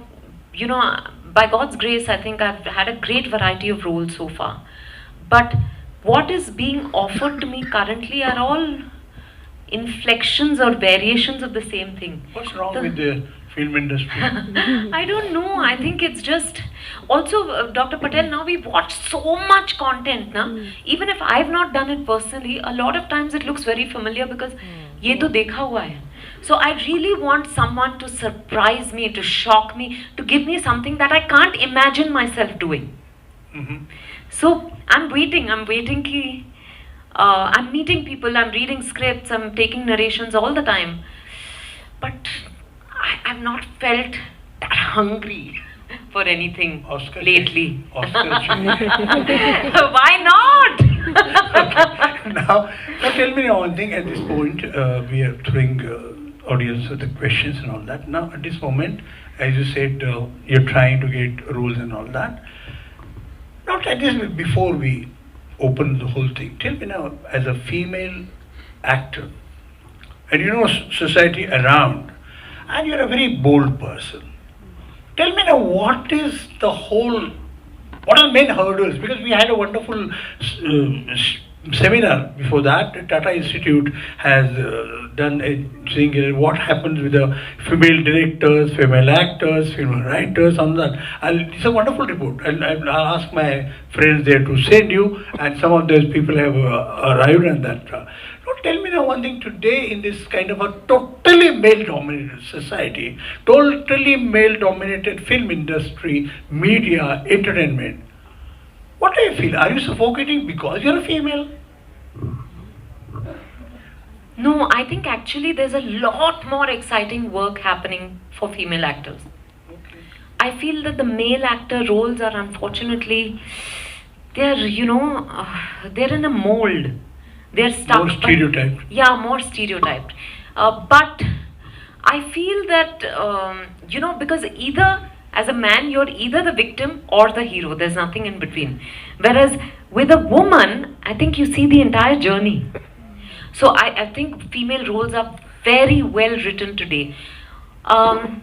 God's grace, I think I've had a great variety of roles so far. But what is being offered to me currently are all inflections or variations of the same thing. What's wrong with the film industry? I don't know. I think it's just also Dr. Patel, now we watch so much content na? Even if I've not done it personally, a lot of times it looks very familiar because ye to dekha hua hai. So I really want someone to surprise me, to shock me, to give me something that I can't imagine myself doing. Mm-hmm. So I'm waiting ki I'm meeting people, I'm reading scripts, I'm taking narrations all the time, but I've not felt that hungry for anything Oscar lately. Oscar Why not? now tell me now one thing. At this point, we are throwing audience with the questions and all that. Now, at this moment, as you said, you're trying to get roles and all that. Not at this, before we open the whole thing, tell me now, as a female actor, and you know society around, and you're a very bold person. Tell me now, what are the main hurdles? Because we had a wonderful seminar before that. Tata Institute has done a thing, what happens with the female directors, female actors, female writers, on that. It's a wonderful report. And I'll ask my friends there to send you, and some of those people have arrived on that. Now tell me now one thing, today in this kind of a totally male-dominated society, totally male-dominated film industry, media, entertainment, what do you feel? Are you suffocating because you're a female? No, I think actually there's a lot more exciting work happening for female actors. Okay. I feel that the male actor roles are unfortunately, they're in a mold. They're stuck. More stereotyped. Yeah, more stereotyped. But I feel that, because either as a man, you're either the victim or the hero. There's nothing in between. Whereas with a woman, I think you see the entire journey. So I think female roles are very well written today. I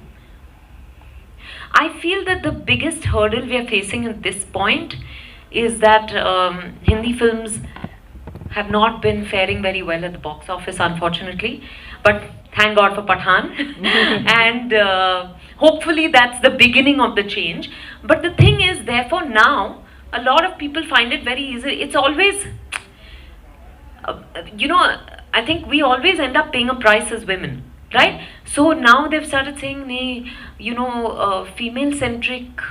feel that the biggest hurdle we are facing at this point is that Hindi films have not been faring very well at the box office, unfortunately. But thank God for Pathan. And hopefully that's the beginning of the change. But the thing is, therefore now, a lot of people find it very easy. It's always, I think we always end up paying a price as women, right? So now they've started saying, female-centric,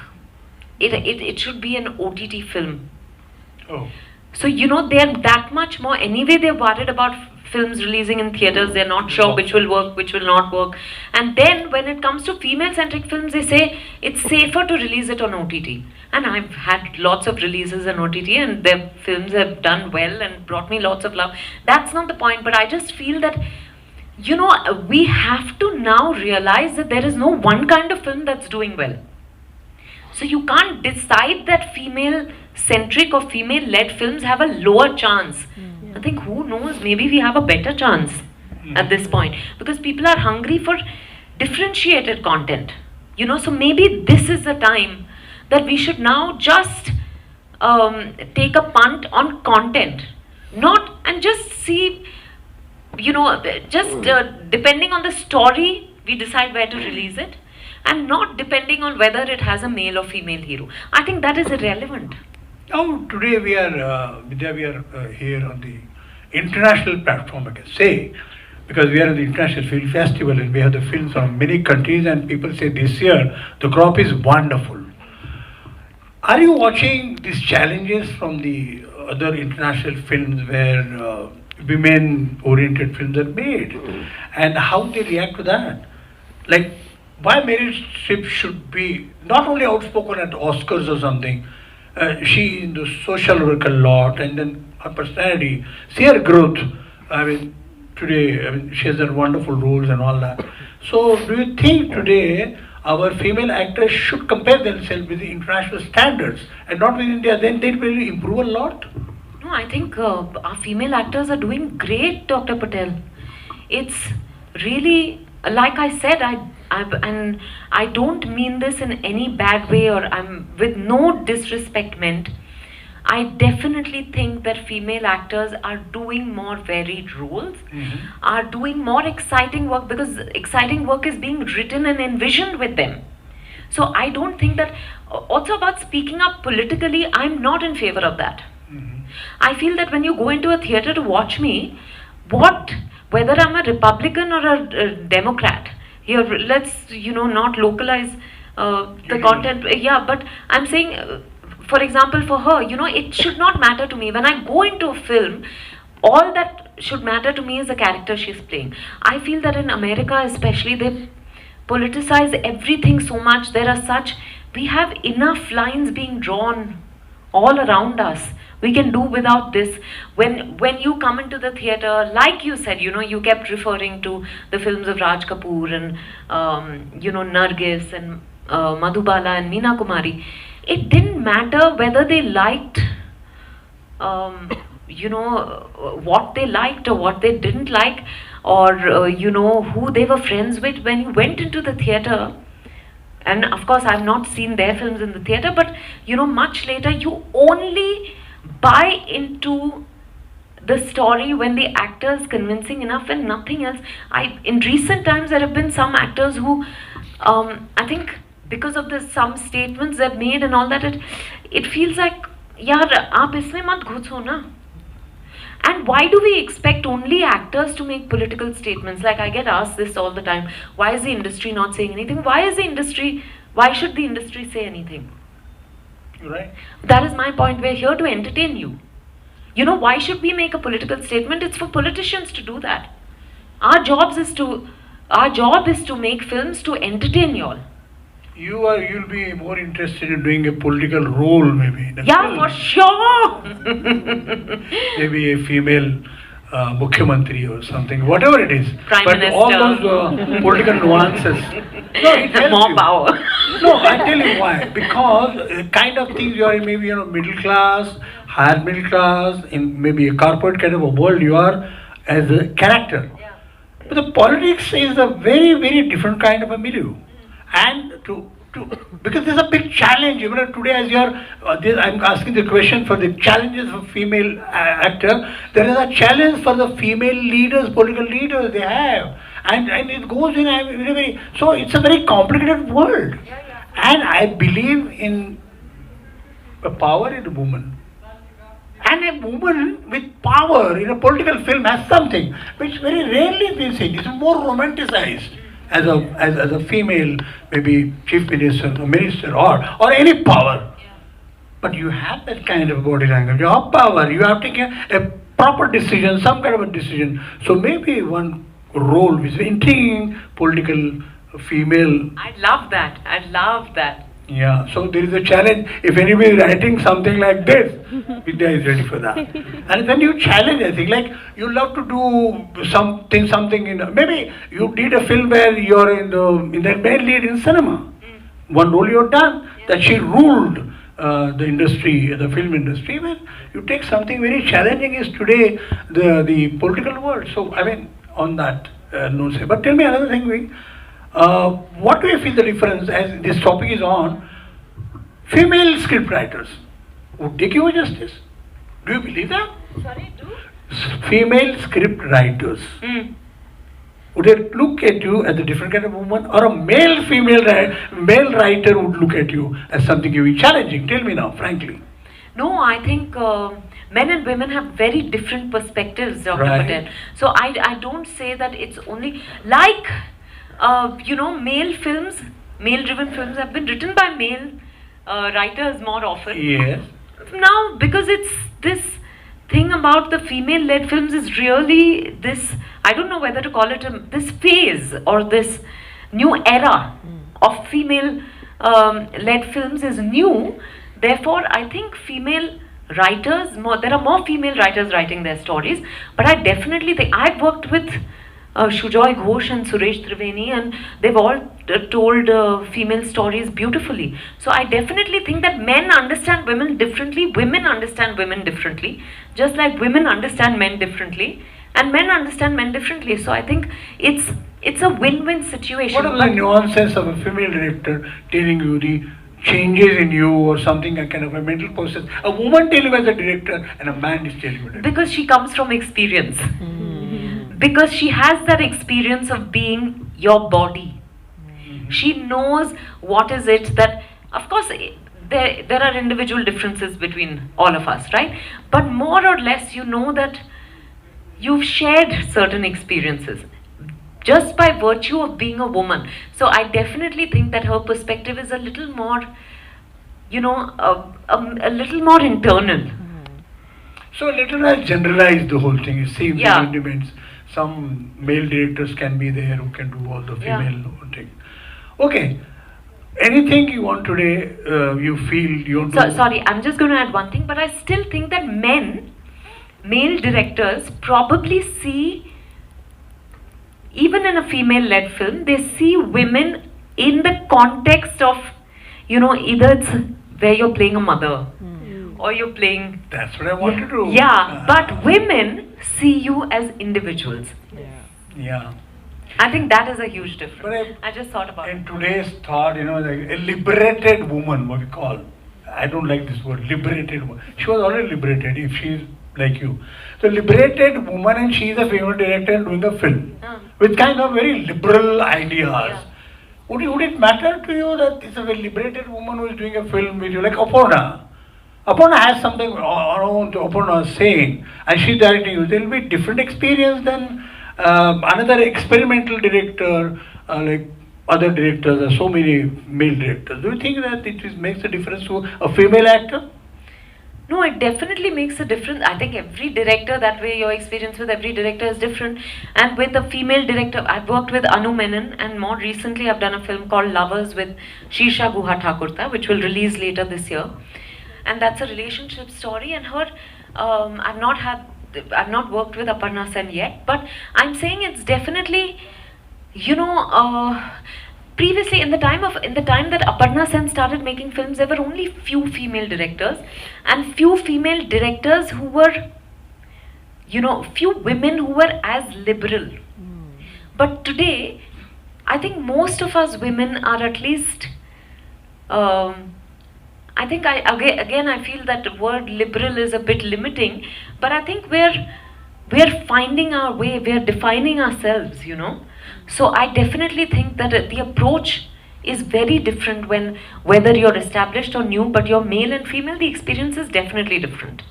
it should be an OTT film. Oh. So, they're that much more, anyway they're worried about films releasing in theatres, they're not sure which will work, which will not work. And then when it comes to female-centric films, they say it's safer to release it on OTT. And I've had lots of releases on OTT and their films have done well and brought me lots of love. That's not the point, but I just feel that, we have to now realize that there is no one kind of film that's doing well. So you can't decide that female-centric or female-led films have a lower chance. I think, who knows, maybe we have a better chance at this point. Because people are hungry for differentiated content. So maybe this is the time that we should now just take a punt on content. And just see, depending on the story, we decide where to release it. and not depending on whether it has a male or female hero. I think that is irrelevant. Now, today we are, Vidya, we are here on the international platform, I can say, because we are in the International Film Festival and we have the films from many countries, and people say this year the crop is wonderful. Are you watching these challenges from the other international films where women-oriented films are made, and how they react to that? Like, why Meryl Streep should be not only outspoken at Oscars or something, she in the social work a lot, and then her personality, see her growth. I mean, today, I mean, she has done wonderful roles and all that. So, do you think today our female actors should compare themselves with the international standards and not with India? Then they will improve a lot. No, I think our female actors are doing great, Dr. Patel. It's really, like I said, and I don't mean this in any bad way, or I'm with no disrespect meant. I definitely think that female actors are doing more varied roles, are doing more exciting work, because exciting work is being written and envisioned with them. So I don't think that, also about speaking up politically, I'm not in favor of that. I feel that when you go into a theatre to watch me, whether I'm a Republican or a Democrat, here let's not localize the content. Yeah, but I'm saying, for example, for her, it should not matter to me. When I go into a film, all that should matter to me is the character she's playing. I feel that in America especially, they politicize everything so much. We have enough lines being drawn all around us. We can do without this. When you come into the theatre, like you said, you kept referring to the films of Raj Kapoor and Nargis and Madhubala and Meena Kumari. It didn't matter whether they liked what they liked or what they didn't like, or who they were friends with. When you went into the theatre, and of course I've not seen their films in the theatre, but much later, you only buy into the story when the actor is convincing enough and nothing else. In recent times, there have been some actors who, I think, because of some statements they've made and all that, it feels like, yaar, aap isme mat ghuso na. And why do we expect only actors to make political statements? Like, I get asked this all the time. Why is the industry not saying anything? Why should the industry say anything? Right. That is my point. We're here to entertain you. Why should we make a political statement? It's for politicians to do that. Our job is to make films to entertain you all. You'll be more interested in doing a political role, maybe. In a Yeah, film. for sure. Maybe a female Mukhyamantri or something, whatever it is. Prime but Minister. all those political nuances. No, it helps More you. power. No, I tell you why. Because kind of things you are in, maybe middle class, higher middle class, in maybe a corporate kind of a world you are as a character. Yeah. But the politics is a very, very different kind of a milieu. And because there's a big challenge, even today as I'm asking the question for the challenges of female actor, there is a challenge for the female leaders, political leaders they have. And it goes in a very, so it's a very complicated world. Yeah. And I believe in the power in a woman. And a woman with power in a political film has something which very rarely is being seen. It's more romanticized as a female, maybe chief minister or minister or any power. Yeah. But you have that kind of body language. You have power. You have taken a proper decision, some kind of a decision. So maybe one role which is intriguing, political, female. I love that. Yeah, so there is a challenge. If anybody is writing something like this, Vidya is ready for that. And when you challenge, I think, like you love to do something in. Maybe you did a film where you're in the main lead in cinema. One role you've done that she ruled the industry, the film industry. Where you take something very challenging is today the political world. So I mean, on that, no say. But tell me another thing, what do you feel the difference as this topic is on? Female scriptwriters, would they give you justice? Do you believe that? Sorry, do? Female script writers. would they look at you as a different kind of woman, or a male writer would look at you as something very challenging? Tell me now, frankly. No, I think men and women have very different perspectives, Dr. Right. Patel. So I don't say that it's only like, male films, male-driven films have been written by male writers more often. Yes. Now, because it's this thing about the female-led films is really this, I don't know whether to call it this phase or this new era of female-led films is new. Therefore, I think female writers, there are more female writers writing their stories, but I definitely think, I've worked with Shujoy Ghosh and Suresh Triveni, and they've all told female stories beautifully. So I definitely think that men understand women differently, women understand women differently, just like women understand men differently, and men understand men differently. So I think it's a win-win situation. What are the nuances of a female director telling you the changes in you or something, a kind of a mental process? A woman telling you as a director and a man is telling you. Because she comes from experience. Because she has that experience of being your body. She knows what is it that, of course, there are individual differences between all of us, right? But more or less, you know that you've shared certain experiences just by virtue of being a woman. So I definitely think that her perspective is a little more, a little more internal. So let us generalize the whole thing. It seems Yeah. it depends. Some male directors can be there who can do all the female thing. Okay. Anything you want today, you feel you want to... Sorry, I'm just going to add one thing, but I still think that male directors probably see, even in a female-led film, they see women in the context of, either it's where you're playing a mother or you're playing... That's what I want to do. Yeah, but women see you as individuals. Yeah. I think that is a huge difference. But I just thought about in it. today's thought, like a liberated woman, what we call. I don't like this word, liberated woman. She was already liberated if she's like you. So liberated woman, and she is a female director and doing a film with kind of very liberal ideas. Yeah. Would it matter to you that it's a very liberated woman who is doing a film with you, like Aparna? Aparna has something on Aparna saying, and she's directing you. There will be different experience than another experimental director, like other directors. There are so many male directors. Do you think that it makes a difference to a female actor? No, it definitely makes a difference. I think every director, that way your experience with every director is different. And with a female director, I've worked with Anu Menon, and more recently I've done a film called Lovers with Sheersha Guha Thakurta, which will release later this year. And that's a relationship story, and her, I've not worked with Aparna Sen yet, but I'm saying it's definitely, previously in the time that Aparna Sen started making films, there were only few female directors, and few female directors who were, few women who were as liberal. But today, I think most of us women are at least, I think I feel that the word liberal is a bit limiting, but I think we're finding our way, we're defining ourselves, So I definitely think that the approach is very different whether you're established or new, but you're male and female, the experience is definitely different.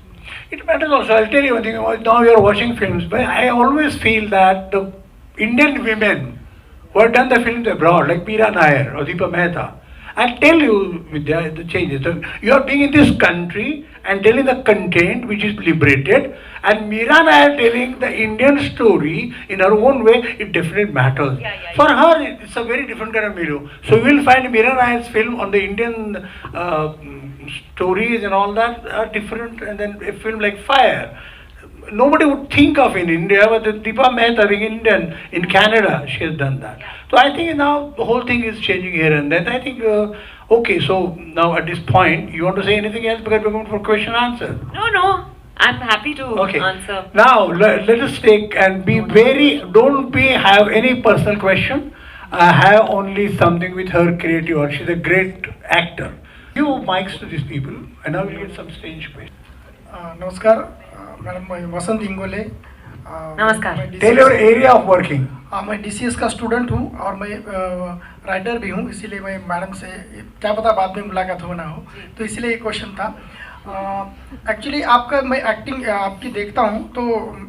It matters also. I'll tell you one thing. Now you're watching films, but I always feel that the Indian women who have done the films abroad, like Meera Nair or Deepa Mehta, I'll tell you, Vidya, the changes. So you are being in this country and telling the content which is liberated, and Meera Nair telling the Indian story in her own way, it definitely matters. For her, it's a very different kind of milieu. So you will find Meera Nair's film on the Indian stories and all that are different, and then a film like Fire. Nobody would think of in India, but Deepa Mehta being Indian in Canada, she has done that. So I think now the whole thing is changing here and then. I think, okay, so now at this point, you want to say anything else because we're going for question answer? No, I'm happy to answer. Now let us take and be have any personal question. Have only something with her creative, or she's a great actor. Give mics to these people, and now we'll get some stage space. Namaskar, Madam Vasant Ingole. Namaskar. Tell your area of working. हाँ, मैं DCS का student हूँ और मैं writer भी हूँ, इसीलिए मैं मैडम से, क्या पता बाद में मुलाकात हो ना हो, तो इसलिए ये क्वेश्चन था। एक्चुअली आपका मैं एक्टिंग आपकी देखता हूँ तो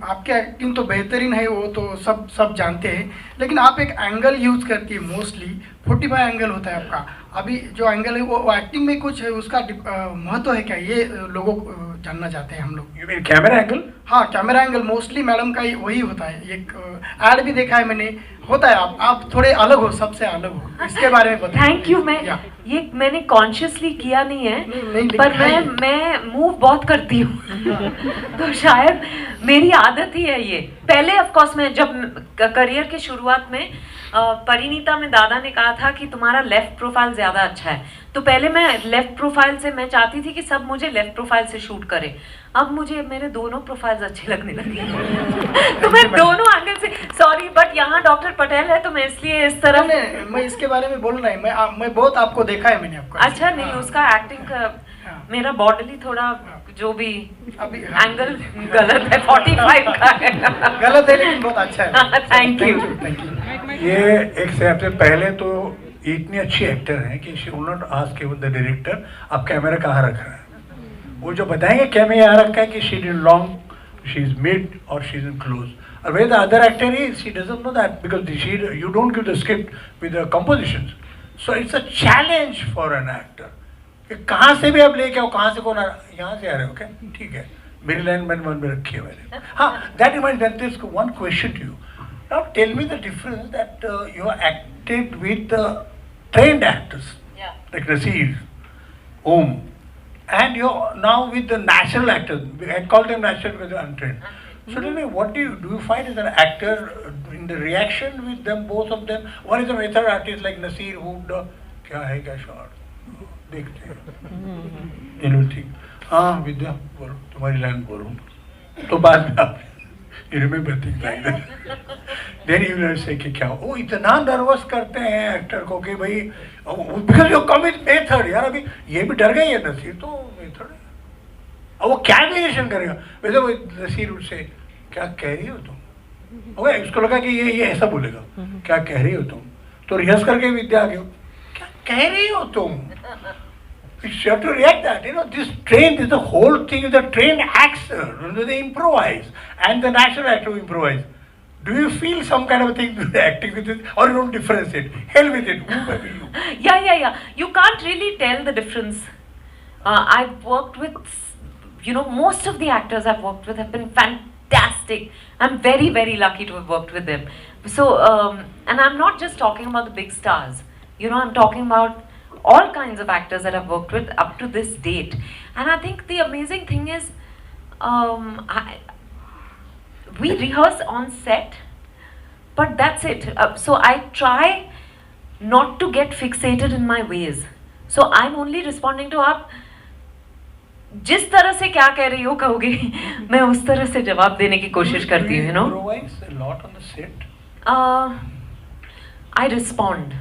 आपकी एक्टिंग तो बेहतरीन है, वो तो सब जानते हैं, लेकिन आप एक एंगल यूज़ करती है, मोस्टली 45 एंगल होता है आपका। अभी जो एंगल है वो एक्टिंग में कुछ है, उसका महत्व है क्या, ये लोगों को जानना चाहते हैं हम लोग। You mean camera angle? हाँ, कैमरा एंगल मोस्टली मैडम का वही होता है, एक ऐड भी देखा है मैंने, होता है आप थोड़े अलग हो, सबसे अलग हो, इसके बारे में बताइए। Thank you. मैं ये मैंने कॉन्शियसली किया नहीं है, पर मैं मूव बहुत करती हूँ तो शायद मेरी आदत ही है ये। पहले ऑफ कोर्स मैं जब करियर के शुरुआत में परिणीता में दादा ने कहा था कि तुम्हारा लेफ्ट प्रोफाइल ज्यादा अच्छा है, तो पहले मैं लेफ्ट प्रोफाइल से मैं चाहती थी कि सब मुझे लेफ्ट प्रोफाइल से शूट करे। अब मुझे मेरे दोनों प्रोफाइल्स अच्छे लगने लगे तो मैं दोनों एंगल से, सॉरी बट यहाँ डॉक्टर पटेल है तो मैं इसलिए इस तरफ मैं इसके बारे में बोल रहा हूँ, मैं बहुत आपको देखा है मैंने आपको। अच्छा नहीं, उसका एक्टिंग का मेरा बॉडली थोड़ा जो भी अभी एंगल गलत है, 45 का है गलत है लेकिन बहुत अच्छा है। Thank you. ये एक से आपसे पहले तो इतनी अच्छी एक्टर हैं कि she will not ask the director आप कैमरा कहाँ रख रहे हैं, वो जो बताएंगे कैमरा यहाँ रखा है कि she is long, she is mid और शी इज इन क्लोज। और where the other actor is, she doesn't know that because you don't give the script with the compositions. So it's a challenge for an actor. कि कहाँ से भी आप लेके आओ, कहाँ से कौन आ रहा, यहाँ से आ रहे हो क्या, ठीक है, मेरी लाइन मैंने मन में रखी है मैंने। हाँ, that reminds me, there's one question to you. Now tell me the difference that you acted with trained actors like Nasir, Om, and you're now with the natural actors. I call them natural because they're untrained. So tell me, what do you find as an actor in the reaction with them, both of them? One is a method artist like Nasir who क्या है क्या shot देखते हैं, anything. हाँ विद्या बोलो, तुम्हारी line बोलो, तो बाद में आप you remember things like that. Then you will say कि क्या वो इतना नर्वस करते हैं एक्टर को कि भाई because you come with method यार, अभी ये भी डर गई है नसीर तो मेथड है, अब वो क्या वेरिएशन करेगा, वैसे वो नसीर उससे क्या कह रही हो तुम, ओके उसको लगा कि ये ऐसा बोलेगा, क्या कह रही हो तुम, तो रिहर्स करके विद्या आ गई, क्या कह रही हो तुम, you have to react that, you know, this the whole thing is a trained actor, they improvise, and the natural actor improvise. Do you feel some kind of a thing with acting with it, or you don't differentiate? Hell with it, who may be you? Yeah. You can't really tell the difference. I've worked with, most of the actors I've worked with have been fantastic. I'm very, very lucky to have worked with them. So, and I'm not just talking about the big stars. I'm talking about all kinds of actors that I've worked with up to this date. And I think the amazing thing is, we rehearse on set, but that's it. So I try not to get fixated in my ways. So I'm only responding to आप जिस तरह से क्या कह रही हो कहोगे मैं उस तरह से जवाब देने की कोशिश करती हूँ, improvise a lot on the set? I respond.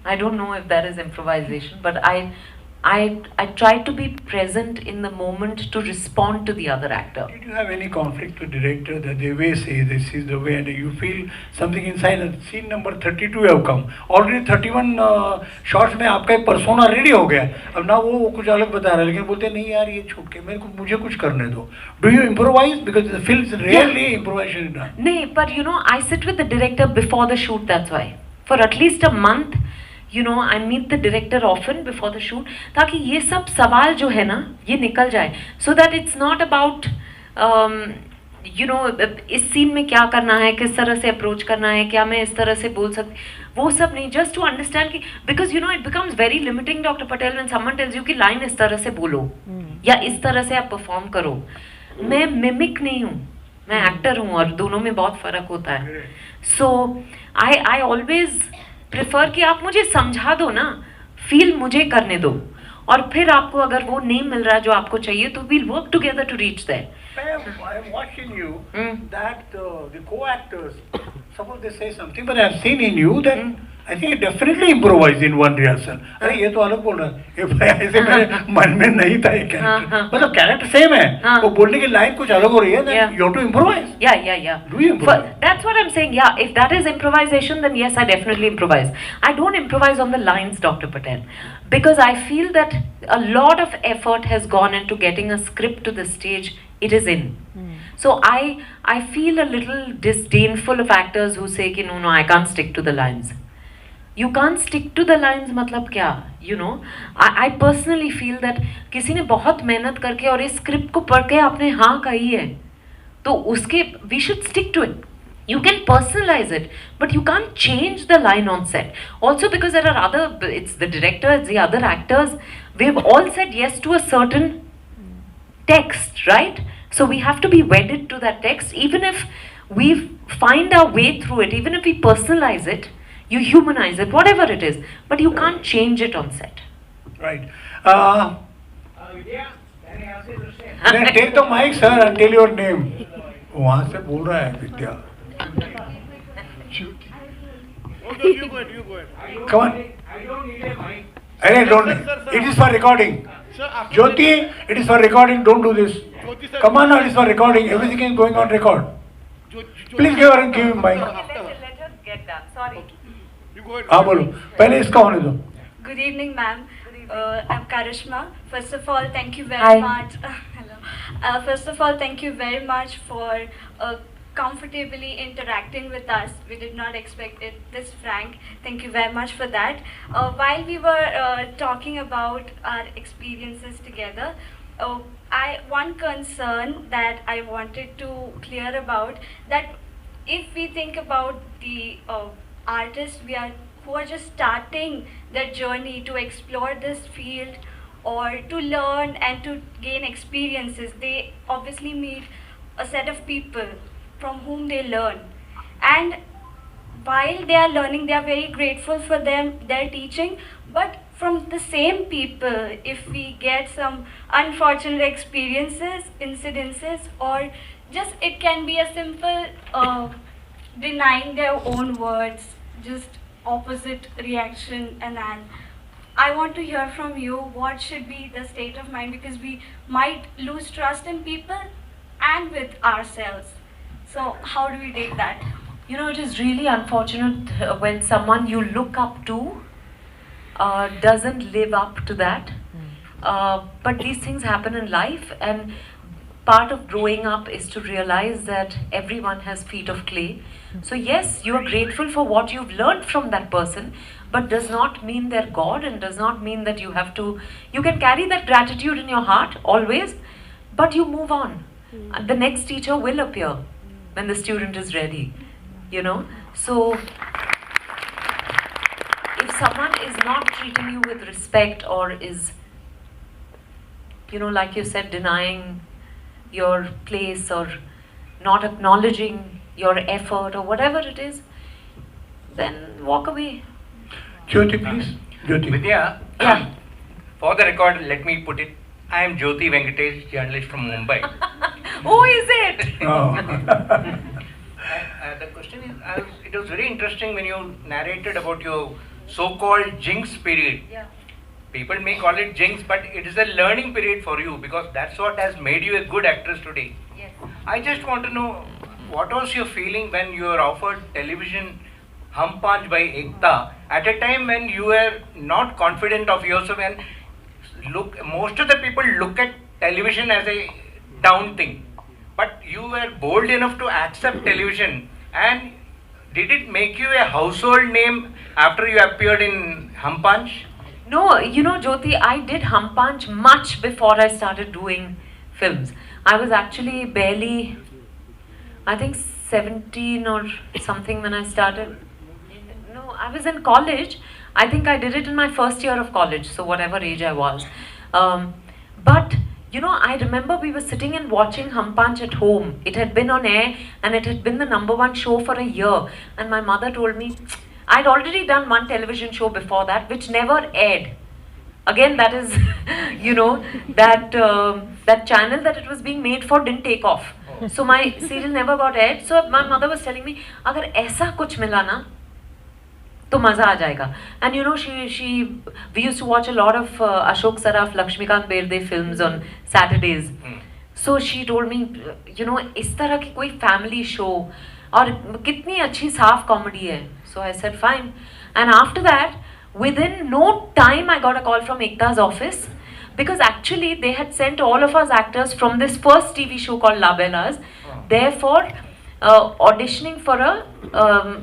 I don't know if that is improvisation, but I try to be present in the moment to respond to the other actor. Did you have any conflict with director that they will say this is the way and you feel something inside and scene number 32 have come, already 31 shots में आपका एक persona ready हो गया, अब ना वो कुछ अलग बता रहा है लेकिन बोलते नहीं यार ये छूट के मुझे कुछ करने दो. Do you improvise because the films rarely improvisation is done? नहीं, but I sit with the director before the shoot, that's why for at least a month I meet the director often before the shoot, ताकि ये सब सवाल जो है ना ये निकल जाए, so that it's not about इस सीन में क्या करना है, किस तरह से अप्रोच करना है, क्या मैं इस तरह से बोल सकती, वो सब नहीं, just to understand कि because it becomes very limiting, Dr. Patel, when someone tells you कि line इस तरह से बोलो या इस तरह से आप perform करो. मैं मिमिक नहीं हूँ, मैं एक्टर हूँ और दोनों में बहुत फर्क होता है. So I always प्रेफर कि आप मुझे समझा दो ना, फील मुझे करने दो, और फिर आपको अगर वो नहीं मिल रहा जो आपको चाहिए तो we'll work together to reach there. I'm watching you that the co-actors, suppose they say something, but I've seen in you that I think he definitely improvised in one rehearsal. अरे ये तो अलग बोल रहा है, ये भाई ऐसे मेरे मन में नहीं था ये कैरेक्टर, मतलब कैरेक्टर सेम है, वो बोलने की लाइन कुछ अलग हो रही है, then you have to improvise. Yeah. Do you improvise? That's what I'm saying. Yeah, if that is improvisation, then yes, I definitely improvise. I don't improvise on the lines, Dr. Patel, because I feel that a lot of effort has gone into getting a script to the stage it is in. So I feel a little disdainful of actors who say कि no, I can't stick to the lines. You can't stick to the lines मतलब क्या? You know, I personally feel that किसी ने बहुत मेहनत करके और इस स्क्रिप्ट को पढ़ के आपने हाँ कही है, तो उसके we should stick to it. You can personalize it, but you can't change the line on set. Also because there are it's the director, it's the other actors. We've all said yes to a certain text, right? So we have to be wedded to that text, even if we find our way through it, even if we personalize it, you humanize it, whatever it is, but you can't change it on set. Right. Vidya, can I ask you the same? Then take the mic, sir, and tell your name. वहाँ से बोल रहा है विद्या. You go ahead. Come on. I don't need a mic. अरे don't. It is for recording. Jyoti, it is for recording. Don't do this. Come on, now it is for recording. Everything is going on record. Please give him mic. Let her get done. Sorry. You go ahead. हाँ बोलो. पहले इसका होने दो. Good evening, ma'am. I'm Karishma. First of all, thank you Hi. very much. Hello. First of all, thank you very much for comfortably interacting with us. We did not expect it this frank. Thank you very much for that. While we were talking about our experiences together, one concern that I wanted to clear about, that if we think about the artists who are just starting their journey to explore this field or to learn and to gain experiences, they obviously meet a set of people from whom they learn. And while they are learning, they are very grateful for their teaching, but from the same people, if we get some unfortunate experiences, incidences, or just it can be a simple denying their own words, just opposite reaction, and then I want to hear from you what should be the state of mind, because we might lose trust in people and with ourselves. So how do we take that? You know, it is really unfortunate when someone you look up to doesn't live up to that. But these things happen in life, and part of growing up is to realize that everyone has feet of clay. So yes, you are grateful for what you've learned from that person, but does not mean they're God, and does not mean that you have to, you can carry that gratitude in your heart always, but you move on. The next teacher will appear when the student is ready, you know. So if someone is not treating you with respect, or is, you know, like you said, denying your place or not acknowledging your effort or whatever it is, then walk away. Jyoti, please. Jyoti. Vidya, Yeah. for the record, let me put it. I am Jyoti Venkatesh, journalist from Mumbai. Who is it? Oh. The question is, it was very interesting when you narrated about your so-called jinx period. Yeah. People may call it jinx, but it is a learning period for you, because that's what has made you a good actress today. Yes. I just want to know, what was your feeling when you were offered television Hum Panch by Ekta at a time when you were not confident of yourself, and most of the people look at television as a down thing, but you were bold enough to accept television, and did it make you a household name after you appeared in Hum Panch? No, you know, Jyoti, I did Hum Panch much before I started doing films. I was actually barely, I think 17 or something when I started. No, I was in college. I think I did it in my first year of college, so whatever age I was. But, you know, I remember we were sitting and watching Hum Panch at home. It had been on air, and it had been the #1 show for a year. And my mother told me, I'd already done one television show before that, which never aired. Again, that is, you know, that channel that it was being made for didn't take off. So my serial never got aired. So my mother was telling me, अगर ऐसा कुछ मिला ना, तो मजा आ जाएगा. And you know, we used to watch a lot of Ashok Saraf, Lakshmikant Berde films on Saturdays. So she told me, you know, इस तरह की कोई family show और कितनी अच्छी साफ comedy है. So I said fine. And after that, within no time, I got a call from Ekta's office because actually they had sent all of us actors from this first TV show called La Bellas, therefore auditioning for a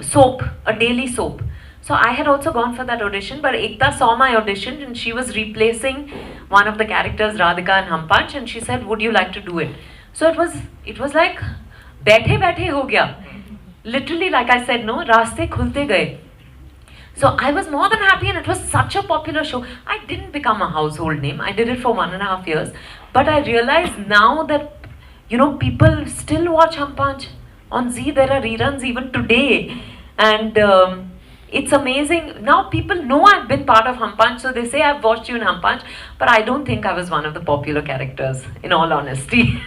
soap, a daily soap. So I had also gone for that audition, but Ekta saw my audition and she was replacing one of the characters, Radhika and Hampanch, and she said, "Would you like to do it?" So it was like, बैठे बैठे हो गया. Literally, like I said, no, रास्ते खुलते गए. So I was more than happy, and it was such a popular show. I didn't become a household name. I did it for 1.5 years, but I realized now that, you know, people still watch Hampanch on Z. There are reruns even today, and it's amazing. Now people know I've been part of Hampanch, so they say I've watched you in Hampanch, but I don't think I was one of the popular characters, in all honesty.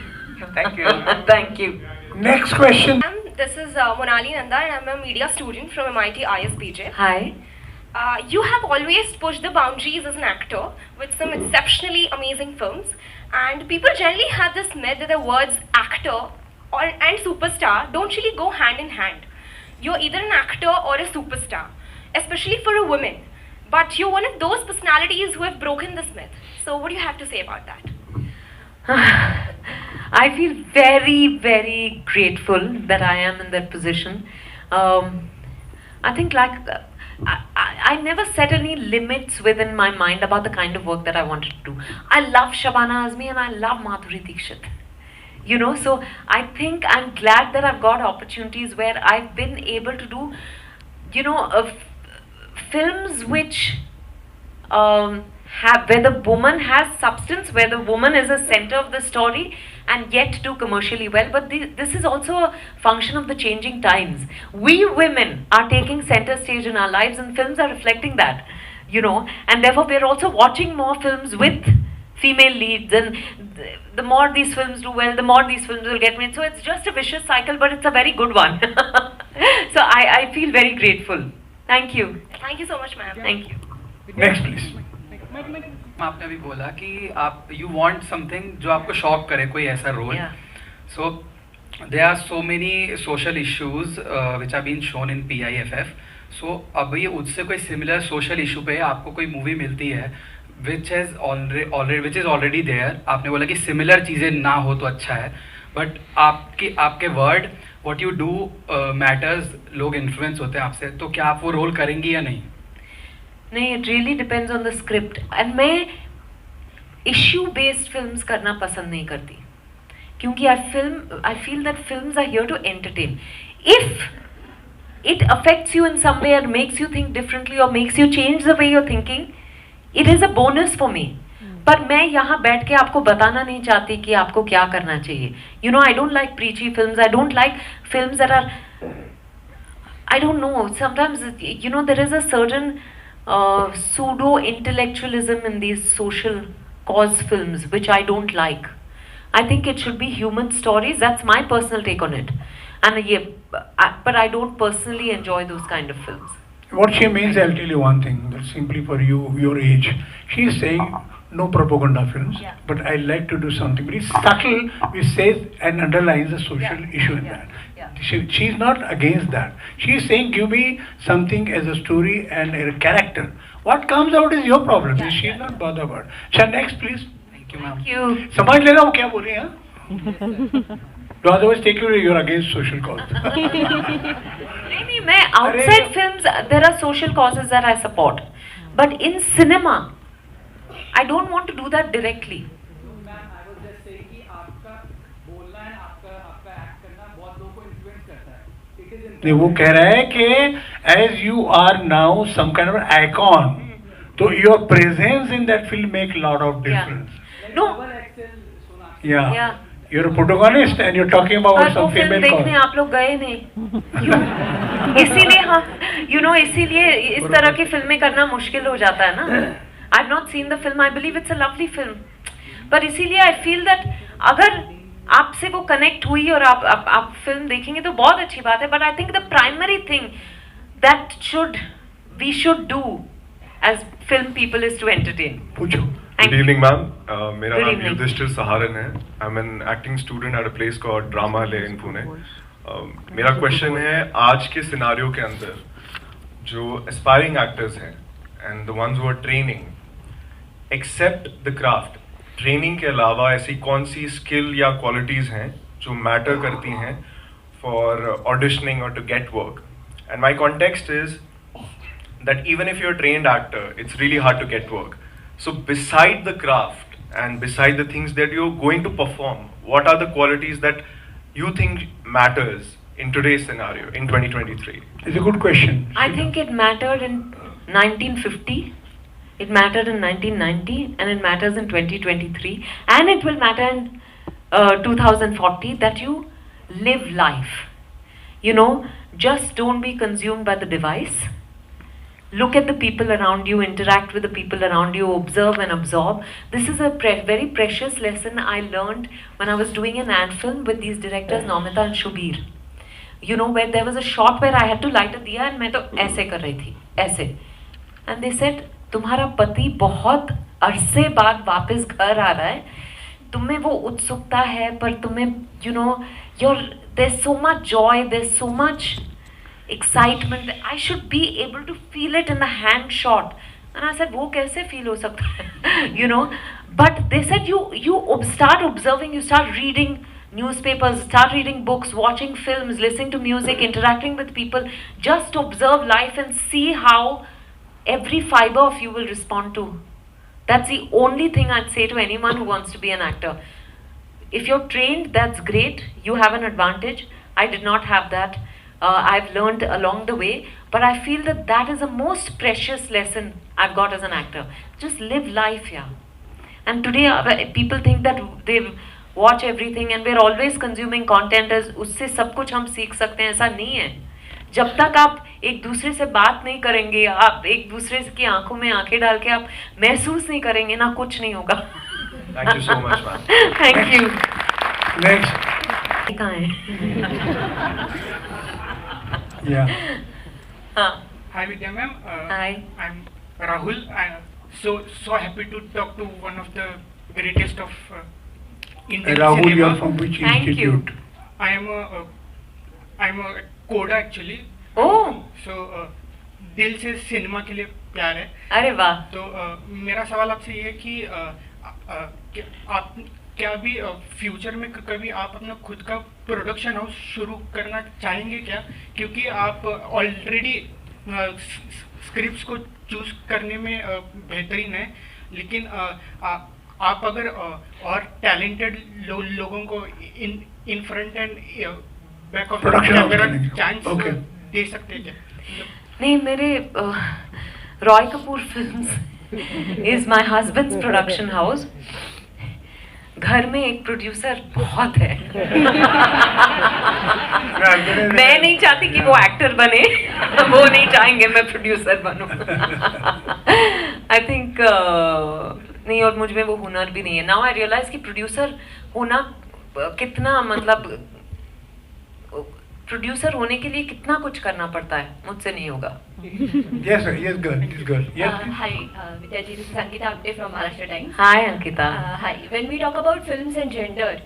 Thank you. Thank you. Next question. This is Monali Nanda, and I'm a media student from MIT ISBJ. Hi. You have always pushed the boundaries as an actor with some exceptionally amazing films, and people generally have this myth that the words actor and superstar don't really go hand in hand. You're either an actor or a superstar, especially for a woman. But you're one of those personalities who have broken this myth. So what do you have to say about that? I feel very, very grateful that I am in that position. I think I never set any limits within my mind about the kind of work that I wanted to do. I love Shabana Azmi and I love Madhuri Dixit. You know, so I think I'm glad that I've got opportunities where I've been able to do, you know, films which where the woman has substance, where the woman is the center of the story, and yet do commercially well. But this is also a function of the changing times. We women are taking center stage in our lives, and films are reflecting that, you know, and therefore we're also watching more films with female leads, and the more these films do well, the more these films will get made. So it's just a vicious cycle, but it's a very good one. So I feel very grateful. Thank you. Thank you so much, ma'am. Thank you. Next, please. आपने अभी बोला कि आप you want something जो आपको shock करे, कोई ऐसा role. So there are so many social issues which are been shown in PIFF. So अभी उससे कोई सिमिलर सोशल इशू पे आपको कोई मूवी मिलती है विच इज़ ऑलरेडी देयर. आपने बोला कि सिमिलर चीज़ें ना हो तो अच्छा है, बट आपके word what you do matters, लोग इन्फ्लुएंस होते हैं आपसे, तो क्या आप वो रोल करेंगी या नहीं? नहीं, it really depends on the script. And मैं इश्यू बेस्ड फिल्म्स करना पसंद नहीं करती, क्योंकि I feel that films are here to entertain. If it affects you in some way and makes you think differently or makes you change the way you're thinking, it is a bonus for me. पर मैं यहाँ बैठ के आपको बताना नहीं चाहती कि आपको क्या करना चाहिए. You know, I don't like preachy films. I don't like films that are, I don't know, sometimes, you know, there is a certain pseudo intellectualism in these social cause films which I don't like. I think it should be human stories. That's my personal take on it. And yeah, but I don't personally enjoy those kind of films. What she means, I'll tell you one thing, that's simply for you, your age. She's saying no propaganda films, but I like to do something very subtle, which says and underlines the social issue in that. She's not against that. She's saying, give me something as a story and a character. What comes out is your problem. She's not bothered about it. Shall next, please. Thank you, ma'am. Thank you. समझ लेना वो क्या बोल रही हैं? To otherwise take you're against social cause. नहीं, मैं outside films, there are social causes that I support, but in cinema, I don't want to do that directly. नहीं, वो कह रहा है कि as you are now some kind of an icon, so your presence in that film make a lot of difference. No. Yeah. You're a protagonist and you're talking about some female cause. देखने आप लोग गए नहीं, इसीलिए हाँ, you know, इसीलिए इस तरह की फिल्में करना मुश्किल हो जाता है ना. I've not seen the film. I believe it's a lovely film, but इसीलिए I feel that अगर आपसे वो कनेक्ट हुई और आप फिल्म देखेंगे तो बहुत अच्छी बात है. But I think the primary thing that should we should do as film people is to entertain. पूछो. Thank Good you. evening, ma'am. मेरा Good नाम evening. युधिष्ठिर सहारन है. I'm an acting student at a place called Drama Le in Pune. मेरा question है, आज के scenario के अंदर जो aspiring actors हैं and the ones who are training, except the craft, training के अलावा ऐसी कौन सी skill या qualities हैं जो matter करती हैं for auditioning or to get work? And my context is that even if you're a trained actor, it's really hard to get work. So beside the craft and beside the things that you're going to perform, what are the qualities that you think matters in today's scenario, in 2023? It's a good question. I think it mattered in 1950, it mattered in 1990, and it matters in 2023, and it will matter in 2040 that you live life. You know, just don't be consumed by the device. Look at the people around you, interact with the people around you, observe and absorb. This is a very precious lesson I learned when I was doing an ad film with these directors Namita and Shubir. You know, where there was a shot where I had to light a diya and मैं तो ऐसे कर रही थी, ऐसे. And they said, तुम्हारा पति बहुत अरसे बाद वापस घर आ रहा है, तुम्हें वो उत्सुकता है, पर तुम्हें, you know, there's so much joy, there's so much excitement that I should be able to feel it in the hand shot. And I said, वो कैसे feel हो सकता है? You know, but they said you start observing, you start reading newspapers, start reading books, watching films, listening to music, interacting with people. Just observe life and see how every fiber of you will respond to. That's the only thing I'd say to anyone who wants to be an actor. If you're trained, that's great. You have an advantage. I did not have that. I've learned along the way, but I feel that that is the most precious lesson I've got as an actor. Just live life, yeah. And today people think that they watch everything and we're always consuming content as उससे सब कुछ हम सीख सकते हैं. ऐसा नहीं है. जब तक आप एक दूसरे से बात नहीं करेंगे, आप एक दूसरे की आंखों में आंखें डाल के आप महसूस नहीं करेंगे ना, कुछ नहीं होगा. Thank you so much, ma'am. Thank you. Next. कहाँ है? Yeah. हाँ. Hi Vidya ma'am. Hi. I'm Rahul. I'm so happy to talk to one of the greatest of Indian Rahul, cinema. you're from which Thank you. institute? I'm a coda actually. Oh. So दिल से cinema के लिए प्यार है. अरे वाह. तो मेरा सवाल आपसे ये है कि आप क्या अभी फ्यूचर में कभी आप अपना खुद का प्रोडक्शन हाउस शुरू करना चाहेंगे क्या? क्योंकि आप ऑलरेडी स्क्रिप्ट्स को चूज करने में बेहतरीन है, लेकिन आप अगर और टैलेंटेड लोगों को in front and back of camera chance दे सकते हैं क्या? नहीं, मेरे Roy Kapoor films is my husband's production house. घर में एक प्रोड्यूसर बहुत है. मैं नहीं चाहती कि वो एक्टर बने, वो नहीं चाहेंगे मैं प्रोड्यूसर बनूं. आई थिंक नहीं, और मुझ में वो हुनर भी नहीं है. नाउ आई रियलाइज कि प्रोड्यूसर होना कितना, मतलब प्रोड्यूसर होने के लिए कितना कुछ करना पड़ता है, मुझसे नहीं होगा. Yes, sir. Yes, girl. Yes, girl. Yes. Hi, Vidya ji, this is Ankita Apte from Maharashtra Times. Hi, Ankita. Hi. When we talk about films and gender,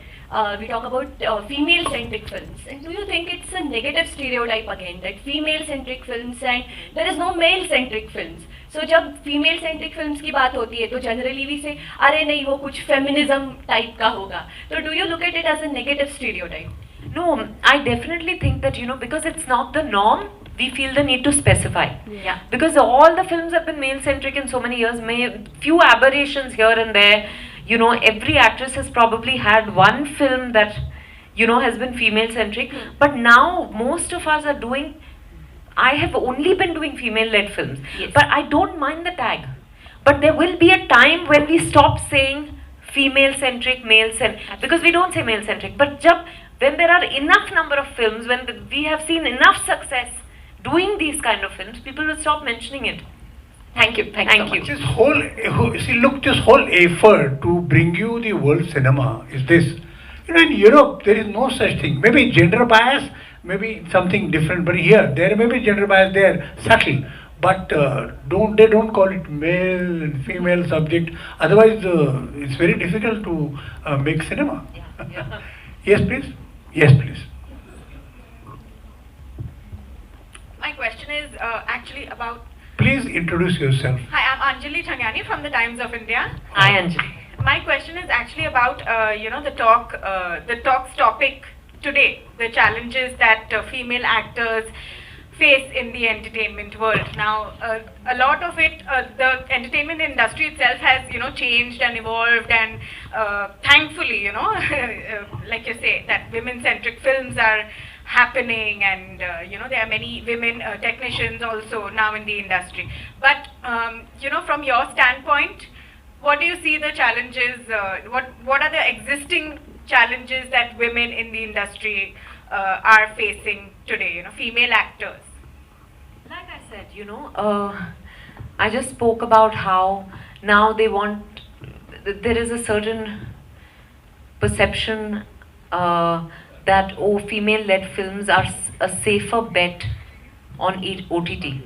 we talk about female-centric films. And do you think it's a negative stereotype again, that female-centric films and there is no male-centric films? So जब female-centric films की बात होती है तो generally we say, अरे नहीं वो कुछ feminism type का होगा. So do you look at it as a negative stereotype? No, I definitely think that, you know, because it's not the norm, we feel the need to specify. Yeah. Because all the films have been male-centric in so many years, few aberrations here and there. You know, every actress has probably had one film that, you know, has been female-centric. But now, most of us are doing, I have only been doing female-led films. Yes. But I don't mind the tag. But there will be a time when we stop saying female-centric, male-centric, because we don't say male-centric. But when there are enough number of films, when we have seen enough success doing these kind of films, people will stop mentioning it. Thank you. Thank you so much. This whole effort to bring you the world cinema is this. You know, in Europe, there is no such thing. Maybe gender bias, maybe something different, but here, there may be gender bias there, subtle. but don't call it male and female subject. Otherwise, it's very difficult to make cinema. Yes, please. Yes, please. My question is actually about. Please introduce yourself. Hi, I'm Anjali Thangani from the Times of India. Hi, Anjali. My question is actually about the talk's topic today, the challenges that female actors face in the entertainment world. Now, a lot of it, the entertainment industry itself has changed and evolved, and thankfully, like you say, that women-centric films are happening, and there are many women technicians also now in the industry. But from your standpoint, what do you see the challenges? What are the existing challenges that women in the industry are facing today? Female actors. Like I said, I just spoke about how now they want. There is a certain perception that female-led films are a safer bet on OTT.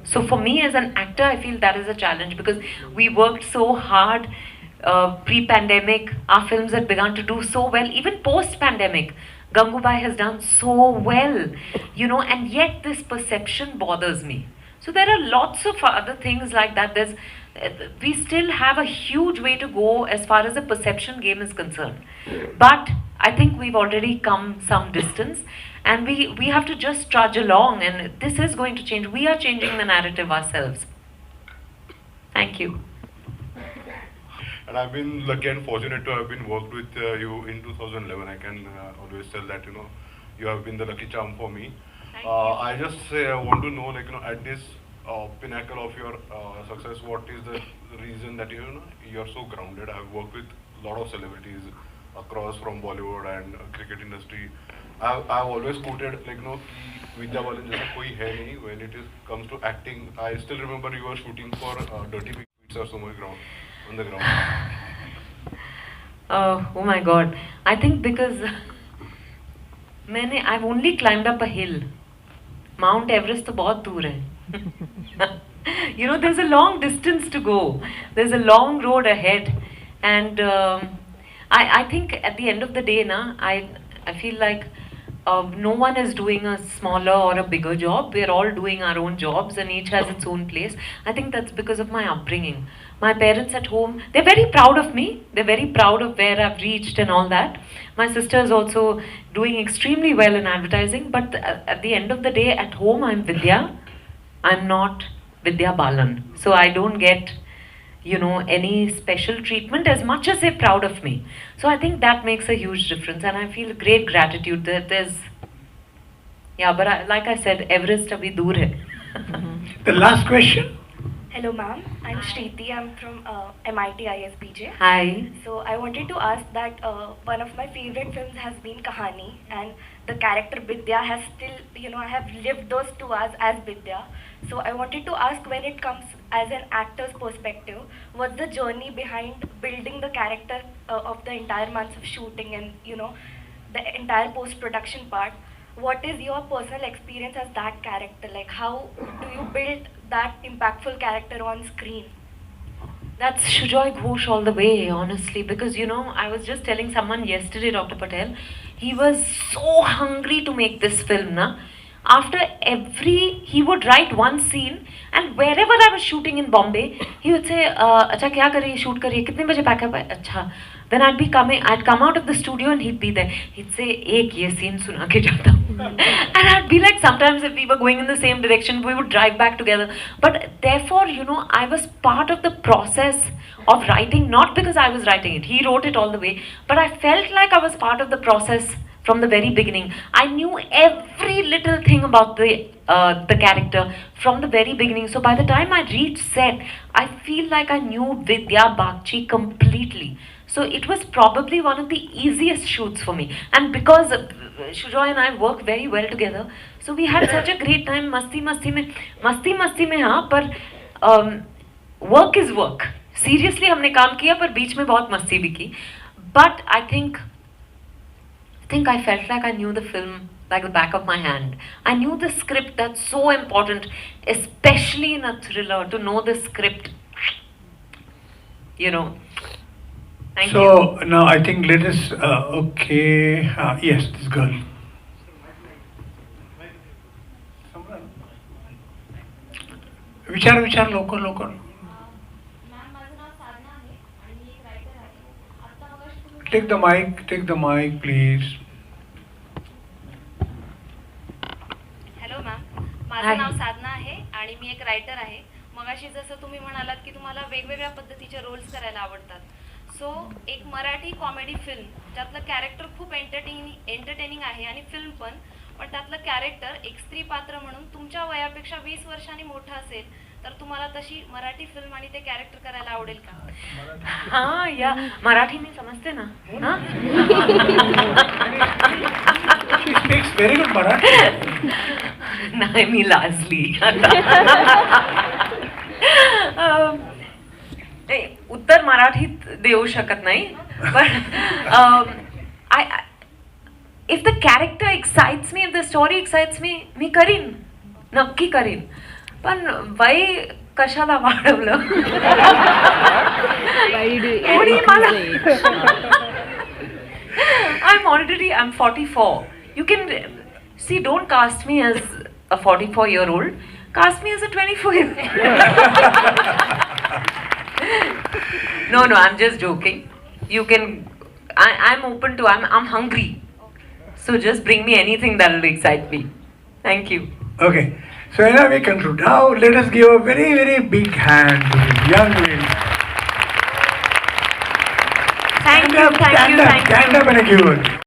So for me as an actor, I feel that is a challenge, because we worked so hard pre-pandemic. Our films had begun to do so well. Even post-pandemic, Gangubai has done so well, and yet this perception bothers me. So there are lots of other things like that. We still have a huge way to go as far as the perception game is concerned. But I think we've already come some distance, and we have to just trudge along, and this is going to change. We are changing the narrative ourselves. Thank you. And I've been lucky and fortunate to have been worked with you in 2011. I can always tell that you have been the lucky charm for me. I just want to know, at this pinnacle of your success, what is the reason that you are so grounded? I've worked with a lot of celebrities across from Bollywood and cricket industry. I've always quoted Vidya Balan जैसा कोई है नहीं when it comes to acting. I still remember you were shooting for Dirty Big Beats or so much on the ground. Oh my God! I think because I've only climbed up a hill. Mount Everest तो बहुत दूर है. There's a long distance to go. There's a long road ahead, and I think at the end of the day, I feel like no one is doing a smaller or a bigger job. We're all doing our own jobs, and each has its own place. I think that's because of my upbringing. My parents at home, they're very proud of me. They're very proud of where I've reached and all that. My sister is also doing extremely well in advertising. But at the end of the day, at home, I'm Vidya. I'm not Vidya Balan. So I don't get, any special treatment as much as they're proud of me. So I think that makes a huge difference. And I feel great gratitude that but like I said, Everest abhi dur hai. The last question. Hello ma'am, I'm Shriti, I'm from MIT ISBJ. Hi. So I wanted to ask that one of my favorite films has been Kahani, and the character Vidya has still, I have lived those 2 hours as Vidya. So I wanted to ask, when it comes as an actor's perspective, what's the journey behind building the character of the entire months of shooting and, the entire post-production part? What is your personal experience as that character? Like, how do you build that impactful character on screen? That's Shujoy Ghosh all the way, honestly, because I was just telling someone yesterday, Dr. Patel, he was so hungry to make this film, After he would write one scene, and wherever I was shooting in Bombay, he would say, "Acha kya kar rahi hai, shoot kariye, kitne baje pack up hai?" Acha. Then I'd come out of the studio and he'd be there. He'd say, "Ek ye scene suna ke jata hu." And I'd be like, sometimes if we were going in the same direction, we would drive back together. But therefore, I was part of the process of writing, not because I was writing it. He wrote it all the way. But I felt like I was part of the process from the very beginning. I knew every little thing about the character from the very beginning. So by the time I reached set, I feel like I knew Vidya Bagchi completely. So it was probably one of the easiest shoots for me. And because Shujoy and I work very well together, so we had such a great time. Masti masti mein हाँ, पर work is work. Seriously हमने काम किया, पर बीच में बहुत मस्ती भी की. But I think I felt like I knew the film like the back of my hand. I knew the script. That's so important, especially in a thriller, to know the script. You know. Thank you. So now I think let us. Okay. Yes, this girl. विचार local. Take the mic, please. Hello ma'am, माझं नाव साधना आहे आणि मी एक writer आहे. मगाशी जसं तुम्ही म्हणालात की तुम्हाला वेगवेगळ्या पद्धतीचे रोल्स करायला आवडतात. सो एक मराठी कॉमेडी फिल्म ज्यातलं कॅरेक्टर खूप एंटरटेनिंग आहे आणि फिल्म पण त्यातलं कॅरेक्टर एक स्त्री पात्र म्हणून तुमच्या वयापेक्षा 20 वर्षांनी मोठं असेल तर तुम्हाला तशी मराठी फिल्म आणि ते कॅरेक्टर करायला आवडेल का? हाँ, या मराठी में समझते ना? हाँ? She speaks very good Marathi. नाही, मी लाजली. उत्तर मराठीत देऊ शकत नाही, पण if the character excites me, if the story excites me, मी करीन, नक्की करीन. पण वय कशाला वाढवलं? एवढी मला I'm 44. You can see, don't cast me as a 44-year-old. Cast me as a 24-year-old. No, I'm just joking. You can. I'm open to. I'm hungry. So just bring me anything that will excite me. Thank you. Okay. So now we conclude. Now let us give a very, very big hand to this young lady. Thank you. Stand up and give it.